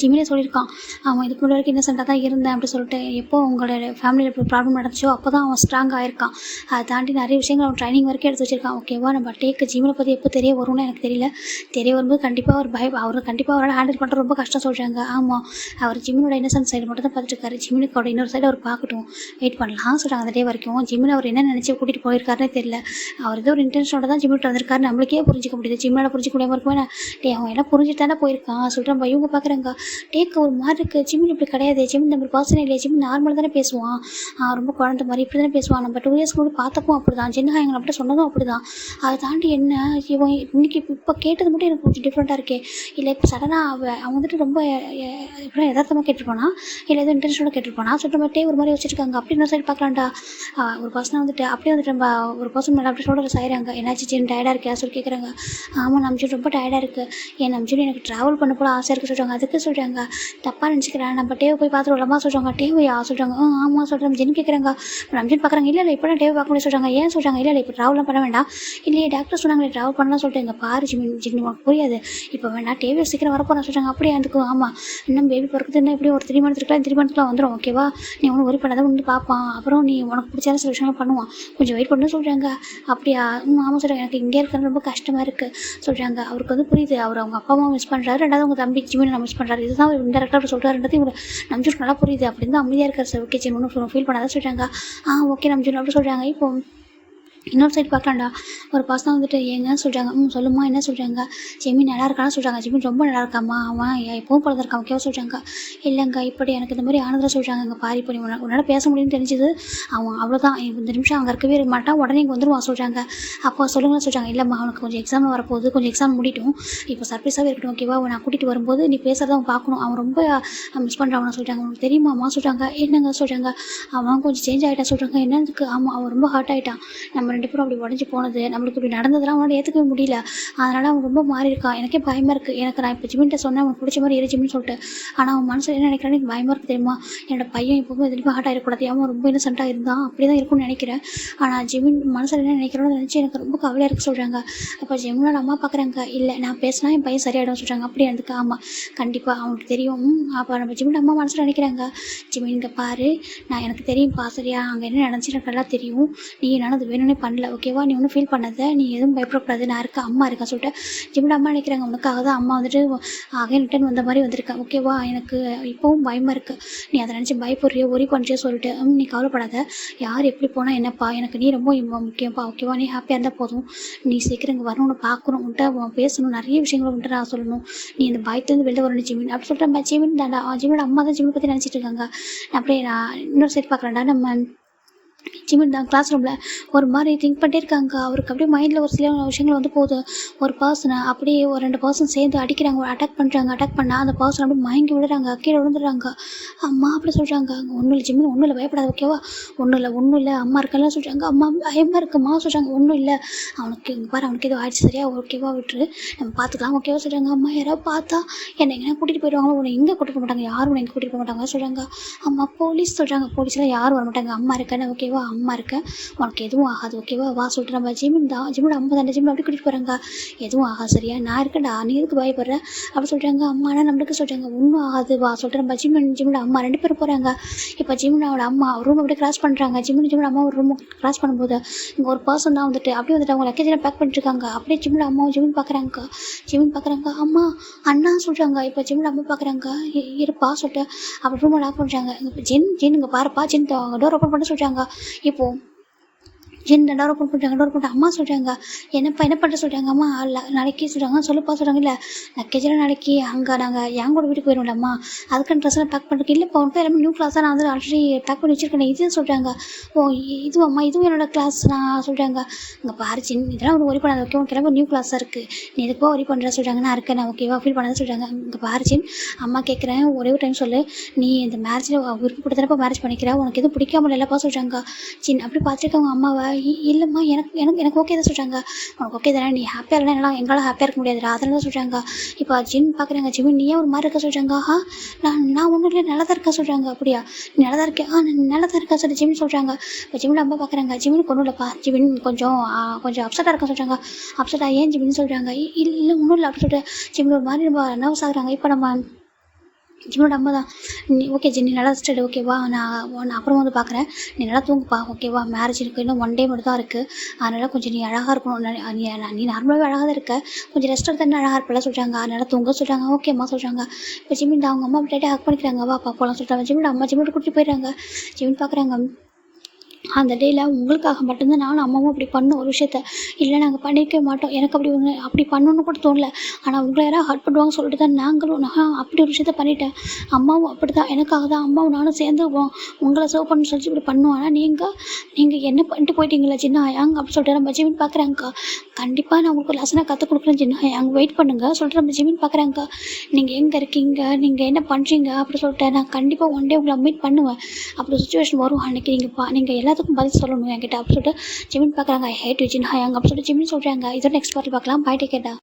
ஜிமினே சொல்லியிருக்கான். அவன் இதுக்கு முன்னாடி வரைக்கும் இன்னசென்ட்டாக தான் இருந்தேன் அப்படி சொல்லிட்டு. எப்போ உங்களோட ஃபேமிலியில் இப்படி ப்ராப்ளம் நடந்துச்சோ அப்போ தான் அவன் ஸ்ட்ராங் ஆயிருக்கான். அதை தாண்டி நிறைய விஷயங்கள் அவன் ட்ரைனிங் வரைக்கும் எடுத்து வச்சிருக்கான். ஓகேவா, நம்ம டேக்கு ஜிமினை பற்றி எப்போ தெரிய வரும்னு எனக்கு தெரியல. தெரிய வரும்போது கண்டிப்பாக அவர் கண்டிப்பாக அவரால் ஹேண்டில் பண்ணுறது ரொம்ப கஷ்டம் சொல்கிறாங்க. ஆமாம், அவர் ஜிமினோட இன்னசென்ட் சைடு மட்டும் தான் பார்த்துட்டு இருக்காரு. ஜிமினுக்கோட இன்னொரு சைடு அவர் பார்க்கட்டும், வெயிட் பண்ணலாம் சொல்கிறாங்க. அந்த டே வரைக்கும் ஜிமின் அவர் என்ன நினச்சி கூட்டிகிட்டு போயிருக்காருன்னே தெரியல. அவர் ஏதோ ஒரு இன்டென்ஷனோட தான் ஜிமிட்டு வந்திருக்காரு. நம்மளுக்கே புரிஞ்சிக்க முடியுது. ஜிம்மினால் புரிஞ்சிக்க முடியாமல் இருக்குமே. டே அவன் எல்லாம் புரிஞ்சுட்டு தானே போயிருக்கான் சொல்கிறேன். இவங்க பார்க்குறாங்க டேக்கு ஒரு மாதிரி இருக்குது. ஜிமின் இப்படி கிடையாது. ஜிமின் நம்ம பர்சனே இல்லை. ஜிமின் நார்மலாக தானே பேசுவான். ரொம்ப குழந்தை மாதிரி இப்படி தானே பேசுவான். நம்ம 2 இயர்ஸ் கூட பார்த்தப்போ அப்படி தான். சின்ன எங்களை அப்படி சொன்னதும் அப்படி தான். அதை தாண்டி என்ன இவன் இன்னைக்கு இப்போ கேட்டது மட்டும் எனக்கு கொஞ்சம் டிஃப்ரெண்ட்டாக இருக்கே. இல்லை இப்போ சடனாக அவன் வந்துட்டு ரொம்ப இப்படி யதார்த்தமாக கேட்டுருப்பானா, இல்லை எதுவும் இன்டென்ஷனோட கேட்டுருப்பானா சொல்கிற மாதிரியே ஒரு மாதிரி வச்சுருக்காங்க. அப்படி இன்னொரு சைடு பார்க்கலாம்டா. ஒரு பர்சனை வந்துட்டு அப்படியே வந்துட்டு நம்ம ஒரு பர்சன் மேலே அப்படி சொல்கிற செய்கிறாங்க. என்னாச்சு சின்ன டயர்டாக இருக்கா சொல்லி கேட்குறாங்க. ஆமாம் நம்பிச்சு ரொம்ப டயர்டாக இருக்குது. ஏன் நம்பிச்சு எனக்கு ட்ராவல் பண்ண போல ஆசை இருக்குது சொல்கிறாங்க. அதுக்கு சொல்கிறாங்க தப்பாக நினச்சிக்கிறேன். நம்ம டேவை போய் பார்த்துட்டு வரலாமா சொல்கிறாங்க. டேவையா சொல்கிறாங்க. ஆமாம் சொல்கிறேன். ஜென் கேட்குறாங்க. நம்பிச்சு பார்க்குறாங்க. இல்லை இப்போ டேவை பார்க்க முடியாது சொல்கிறாங்க. ஏன் சொல்கிறாங்க. இல்லை இப்போ ட்ராவலாம் பண்ண வேண்டாம். இல்லையே டாக்டர் சொன்னாங்களே ட்ராவல் பண்ணலாம் சொல்லிட்டு. எங்கள் பாரு ஜின் உனக்கு புரியாது. இப்போ வேண்டாம் டேவை சீக்கிரம் வரப்போறேன் சொல்கிறாங்க. அப்படியே அதுக்கு ஆமாம் இன்னும் பேபி பிறக்குதுன்னா எப்படியும் ஒரு 3 months இருக்கலாம். 3 monthsலாம் வந்துடும். ஓகேவா, நீ ஒன்றும் ஒரி பண்ணாத வந்து பார்ப்பான். அப்புறம் நீ உனக்கு பிடிச்சாத சில விஷயங்கள் பண்ணுவான். கொஞ்சம் வெயிட் பண்ணு சொல்கிறாங்க. அப்படியா ஆமாம் சொல்கிறாங்க. எனக்கு இங்கே இருக்கிறது ரொம்ப கஷ்டமாக இருக்குது சொல்கிறாங்க. அவருக்கு வந்து புரியுது. அவங்க அப்பா அம்மா மிஸ் பண்ணுறாரு. ரெண்டாவது அவங்க தம்பி ஜிமினை மிஸ் பண்ணுறாரு. இதுதான் அவர் இன்டெரக்டாக சொல்கிறாருன்றது இவங்க நம்பிச்சுட்டு நல்லா புரியுது. அப்படின்னு தான் அமைதியாக இருக்கார் சார். ஓகே ஜின் ஒன்றும் ஃபீல் பண்ணாதான் சொல்கிறாங்க. ஓகே நம்பிச்சு அப்படி சொல்கிறாங்க. இப்போ இன்னொரு சைடு பார்க்கலாம்டா. ஒரு பர்சனாக வந்துட்டு ஏங்க சொல்கிறாங்க. சொல்லுமா என்ன சொல்கிறாங்க. ஜெமின் நல்லா இருக்கான்னு சொல்கிறாங்க. ஜெமின் ரொம்ப நல்லா இருக்காம்மா. அவன் எப்பவும் பிறந்திருக்கான் ஓகேவா சொல்கிறாங்க. இல்லைங்க இப்படி எனக்கு இந்த மாதிரி ஆனதில் சொல்கிறாங்க. இங்கே பாரி இப்போ உன்னால் பேச முடியும்னு தெரிஞ்சுது. அவன் அவ்வளோதான் இந்த நிமிஷம் அங்கே இருக்கவே இருக்க மாட்டான். உடனே இங்கே வந்துடுவான் சொல்கிறாங்க. அப்போ சொல்லுங்கன்னு சொல்கிறாங்க. இல்லைம்மா அவனுக்கு கொஞ்சம் எக்ஸாம் வரப்போகுது. கொஞ்சம் எக்ஸாம் முடிட்டும். இப்போ சர்ப்ரைஸாகவே இருக்கட்டும் ஓகேவா. நான் கூட்டிகிட்டு வரும்போது நீ பேசுகிறத அவன் பார்க்கணும். அவன் ரொம்ப மிஸ் பண்ணுறான் சொல்கிறாங்க. உனக்கு தெரியுமாம்மா சொல்கிறாங்க. என்னங்க சொல்கிறாங்க. அவன் கொஞ்சம் சேஞ்ச் ஆகிட்டான் சொல்கிறாங்க. என்னதுக்கு. ஆமாம் அவன் ரொம்ப ஹார்ட் ஆகிட்டான். நம்ம 2 பேரும் அப்படி உடஞ்சி போனது நம்மளுக்கு இப்படி நடந்ததெல்லாம் அவனால் ஏற்றுக்கவே முடியல. அதனால் அவன் ரொம்ப மாறி இருக்கான். எனக்கே பயமாக இருக்குது. எனக்கு நான் இப்போ ஜிமின்ட்ட சொன்னேன் அவனுக்கு பிடிச்ச மாதிரி ஜிமின்னு சொல்லிட்டு. ஆனால் அவன் மனசில் என்ன நினைக்கிறான்னு எனக்கு பயமாக இருக்குது தெரியுமா. என்னோட பையன் எப்போவும் எதுலையுமே ஹார்ட் ஆகிடக்கூடாது. அவன் ரொம்ப இன்னசென்ட்டாக இருந்தான். அப்படி தான் இருக்கும்னு நினைக்கிறேன். ஆனால் ஜிமின் மனசில் என்ன நினைக்கிறோன்னு நினச்சி எனக்கு ரொம்ப கவலையாக இருக்குது சொல்கிறாங்க. அப்போ ஜிமினோட அம்மா பார்க்குறாங்க. இல்லை நான் பேசினா என் பையன் சரியாயிடும் சொல்கிறாங்க. அப்படி அதுக்கு ஆமாம் கண்டிப்பாக அவனுக்கு தெரியும். அப்போ நம்ம ஜிமின் அம்மா மனசில் நினைக்கிறாங்க. ஜிமின் இங்கே பாரு நான் எனக்கு தெரியும்ப்பா சரியா. அங்கே என்ன நடந்துச்சு எனக்கு நல்லா தெரியும். நீ என்னால் அது வேணும்னே பண்ணல ஓகேவா. நீ ஒன்றும் ஃபீல் பண்ணாத. நீ எதுவும் பயப்படக்கூடாது. நான் இருக்கேன் அம்மா இருக்கா சொல்லிட்டு ஜிமின் அம்மா நினைக்கிறாங்க. உனக்காக தான் அம்மா வந்துட்டு அகைன் ரிட்டன் வந்த மாதிரி வந்திருக்கேன் ஓகேவா. எனக்கு இப்போவும் பயமாக இருக்குது. நீ அதை நினச்சி பயப்படுறியோ ஒரி பண்ணுறியோ சொல்லிட்டு நீ கவலைப்படாத. யார் எப்படி போனால் என்னப்பா எனக்கு நீ ரொம்ப முக்கியம்ப்பா ஓகேவா. நீ ஹாப்பியாக இருந்தால் போதும். நீ சீக்கிரம் இங்கே வரணும்னு பார்க்கணும். உன்ட்ட பேசணும். நிறைய விஷயங்களை உன்ட்ட நான் சொல்லணும். நீ இந்த பயத்துலேருந்து வெளில வரணும் ஜிமின் அப்படி சொல்லிட்டு ஜிமின் தாண்டா. ஜிமினோட அம்மா தான் ஜிமின் பற்றி நினச்சிட்டு இருக்காங்க. அப்படியே நான் இன்னொரு சைட் பார்க்குறேன்டா. நம்ம ஜிமின் தான் கிளாஸ் ரூமில் ஒரு மாதிரி திங்க் பண்ணிட்டே இருக்காங்க. அவருக்கு அப்படியே மைண்டில் ஒரு சில விஷயங்கள் வந்து போகுது. ஒரு பர்சனை அப்படியே ஒரு 2 பர்சன் சேர்ந்து அடிக்கிறாங்க. அட்டாக் பண்ணுறாங்க. அட்டாக் பண்ணால் அந்த பர்சன் அப்படியே மயங்கி விடுறாங்க. கீழே விழுந்துடுறாங்க. அம்மா அப்படி சொல்கிறாங்க. ஒன்றும் இல்லை ஜிமின் ஒன்றும் இல்லை பயப்படாது ஓகேவா. ஒன்றும் இல்லை அம்மா இருக்கெல்லாம் சொல்கிறாங்க. அம்மா பயமாக இருக்குமா சொல்கிறாங்க. ஒன்றும் இல்லை அவனுக்கு இங்கே பாரு அவனுக்கு எதுவும் ஆயிடுச்சு சரியா ஓகேவா விட்டுரு நம்ம பார்த்துக்கலாம் ஓகேவா சொல்கிறாங்க. அம்மா யாராவது பார்த்தா என்னை எங்கன்னா கூட்டிகிட்டு போயிடுவாங்களோ. உன்னை எங்கே கூட்டிகிட்டு போக மாட்டாங்க. யாரும் உன்னை எங்கே கூட்டிகிட்டு போக மாட்டாங்க சொல்கிறாங்க. அம்மா போலீஸ் சொல்கிறாங்க. போலீஸ்லாம் யாரும் வர மாட்டாங்க. அம்மா இருக்கேன்னு ஓகேவா. அம்மா இருக்கேன் உனக்கு எதுவும் ஆகாது ஓகேவா வா சொல்லிட்டு நம்ம ஜிமின் தான் ஜிமின் அம்மா தானே ஜிமின் அப்படி கூட்டிகிட்டு போகிறாங்க. எதுவும் ஆகாது சரியா நான் இருக்கேன்டா நீ எதுக்கு பயப்படுற அப்படி சொல்கிறாங்க. அம்மானா நம்மளுக்கு சொல்கிறாங்க. ஒன்றும் ஆகாது வா சொல்லிட்டு நம்ம ஜிமினோட அம்மா 2 பேரும் போகிறாங்க. இப்போ ஜிமினோட அம்மா ரூம் அப்படியே கிராஸ் பண்ணுறாங்க. ஜிமினோட அம்மா ஒரு ரூம் கிராஸ் பண்ணும்போது இங்கே ஒரு பர்சன் தான் வந்துட்டு அப்படியே வந்துட்டு அவங்க லக்கேஜெல்லாம் பேக் பண்ணிட்டுருக்காங்க. அப்படியே ஜிமினோட அம்மாவும் ஜிமின் பார்க்குறாங்க. அம்மா அண்ணா சொல்கிறாங்க. இப்போ ஜிமினோட அம்மா பார்க்குறாங்க. இருப்பா சொல்லிட்டு அப்படி ரூமை லாக் பண்ணுறாங்க. இப்போ ஜின் இங்கே பாருப்பா ஜின் டோர் ஓப்பன் பண்ண சொல்கிறாங்க. இப்போது ஜின் டோர் ஓப்பன் பண்ணிட்டு அம்மா சொல்கிறாங்க. என்ன பண்ணுற சொல்கிறாங்க. அம்மா நாளைக்கு சொல்கிறாங்க. சொல்லுப்பா சொல்கிறாங்க. இல்லை லக்கேஜெல்லாம் நாளைக்கு அங்கே நாங்கள் என் கூட வீட்டுக்கு போயிடுவோம்ல அம்மா அதுக்கான ட்ரெஸ்ஸெல்லாம் பேக் பண்ணுறதுக்கு இல்லைப்பா உனக்கு எல்லாமே நியூ கிளாஸ் தான் நான் வந்து ஆல்ரெடி பேக் பண்ணி வச்சுருக்கேன். இது சொல்கிறாங்க. இதுவும் அம்மா இதுவும் என்னோட கிளாஸ் நான் சொல்கிறாங்க. இங்கே பாரு ஜின் இதெல்லாம் ஒன்று ஒரி பண்ணாத ஓகே உனக்கு எல்லாமே நியூ கிளாஸாக இருக்குது நீ எதுப்போ ஒரி பண்ணுற சொல்கிறாங்க. நான் இருக்கேன் நான் ஓகேவா ஃபீல் பண்ணாத சொல்கிறாங்க. இங்கே பாரு ஜின் அம்மா கேட்குறேன் ஒரே ஒரு டைம் சொல்லு நீ இந்த மேரேஜில் விருப்பப்படுத்தனப்போ மேரேஜ் பண்ணிக்கிறேன் உனக்கு எதுவும் பிடிக்காமல் இல்லைப்பா சொல்கிறாங்க. ஜின் அப்படி பார்த்துருக்கவங்க அம்மாவை இல்லைம்மா எனக்கு ஓகே தான் சொல்கிறாங்க. உனக்கு ஓகே தானே நீ ஹாப்பியாக இல்லைனா என்னால் எங்களால் ஹாப்பியாக இருக்க முடியாதுடா அதனால தான் சொல்கிறாங்க. இப்போ ஜின் பார்க்குறாங்க. ஜிமின் நீ ஏன் ஒரு மாதிரி இருக்க சொல்கிறாங்க. நான் ஒன்றும் இல்லை நல்லா தான் இருக்கா சொல்கிறாங்க. அப்படியா நீ நல்லா தான் இருக்கேன் நான் நல்லா தான் இருக்கா சொல்லி ஜிமின் சொல்கிறாங்க. இப்போ ஜிமின் அம்மா பார்க்குறாங்க. ஜிமின் கொண்டு இல்லைப்பா ஜிமின் கொஞ்சம் அப்செட்டாக இருக்க சொல்கிறாங்க. அப்செட்டாக ஏன் ஜிமின் சொல்கிறாங்க. இல்லை ஒன்றும் இல்லை அப்படி சொல்லிட்டு ஜிமின் ஒரு மாதிரி நம்ம நர்வஸ் ஆகுறாங்க. இப்போ நம்ம ஜிம்மியோட அம்மா தான், நீ ஓகே ஜி, நீ நல்லா ரெஸ்ட் எடு ஓகேவா, நான் அப்புறம் வந்து பார்க்குறேன், நீ நல்லா தூங்குப்பா ஓகேவா, மேரேஜ் இருக்குது இன்னும் 1 டே மட்டும் தான் இருக்குது, அதனால் கொஞ்சம் நீ அழகாக இருக்கணும், நீ நார்மலாகவே அழகாக தான் இருக்க, கொஞ்சம் ரெஸ்ட் எடுத்தால் அழகாக இருப்பெல்லாம் சொல்கிறாங்க, அதனால் தூங்க சொல்கிறாங்க. ஓகேம்மா சொல்கிறாங்க. இப்போ ஜிமின் அவங்க அம்மா விட்டுட்டு ஹக் பண்ணிக்கிறாங்க, வா பாப்போலாம் சொல்கிறாங்க. ஜிமின் அம்மா ஜிமின் கூட்டிட்டு போயிடுறாங்க. ஜிமின் பார்க்குறாங்க, அந்த டேயில் உங்களுக்காக மட்டும்தான் நானும் அம்மாவும் அப்படி பண்ணோம் ஒரு விஷயத்த, இல்லை நாங்கள் பண்ணியிருக்கவே மாட்டோம், எனக்கு அப்படி பண்ணணுன்னு கூட தோணல, ஆனால் உங்களை யாராவது ஹர்ட் பண்ணுவாங்கன்னு சொல்லிட்டு தான் நான் அப்படி ஒரு விஷயத்த பண்ணிட்டேன். அம்மாவும் அப்படி தான், எனக்காக தான் அம்மாவும் நானும் சேர்ந்து உங்களை சர்வ் பண்ணணும்னு சொல்லிட்டு இப்படி பண்ணுவோம். ஆனால் நீங்கள் என்ன பண்ணிட்டு போயிட்டீங்களா சின்ன ஆயாங்க அப்படி சொல்லிட்டு நம்ம ஜிமின் பார்க்குறாங்கக்கா. கண்டிப்பாக நான் உங்களுக்கு லெசனாக கற்றுக் கொடுக்குறேன் சின்ன ஆயாங்க, வெயிட் பண்ணுங்க சொல்லிட்டு நம்ம ஜிமின் பார்க்குறாங்கக்கா. நீங்கள் எங்கே இருக்கீங்க, நீங்கள் என்ன பண்ணுறீங்க அப்படி சொல்லிட்டு நான் கண்டிப்பாக 1 டே உங்களை மீட் பண்ணுவேன், அப்படி சுச்சுவேஷன் வரும், அன்றைக்கி நீங்கள் எல்லாத்துக்கும் பதில் சொல்லணும் என்கிட்ட அப்படி சொல்லிட்டு ஜிமின் பார்க்குறாங்க. ஐ ஹேட் யூ ஜின் ஹாயாங்க அப்படி சொல்லிட்டு ஜிமின் சொல்கிறாங்க. இதோட நெக்ஸ்ட் பார்ட்டில் பார்க்கலாம். பை, டேக் கேர் டா.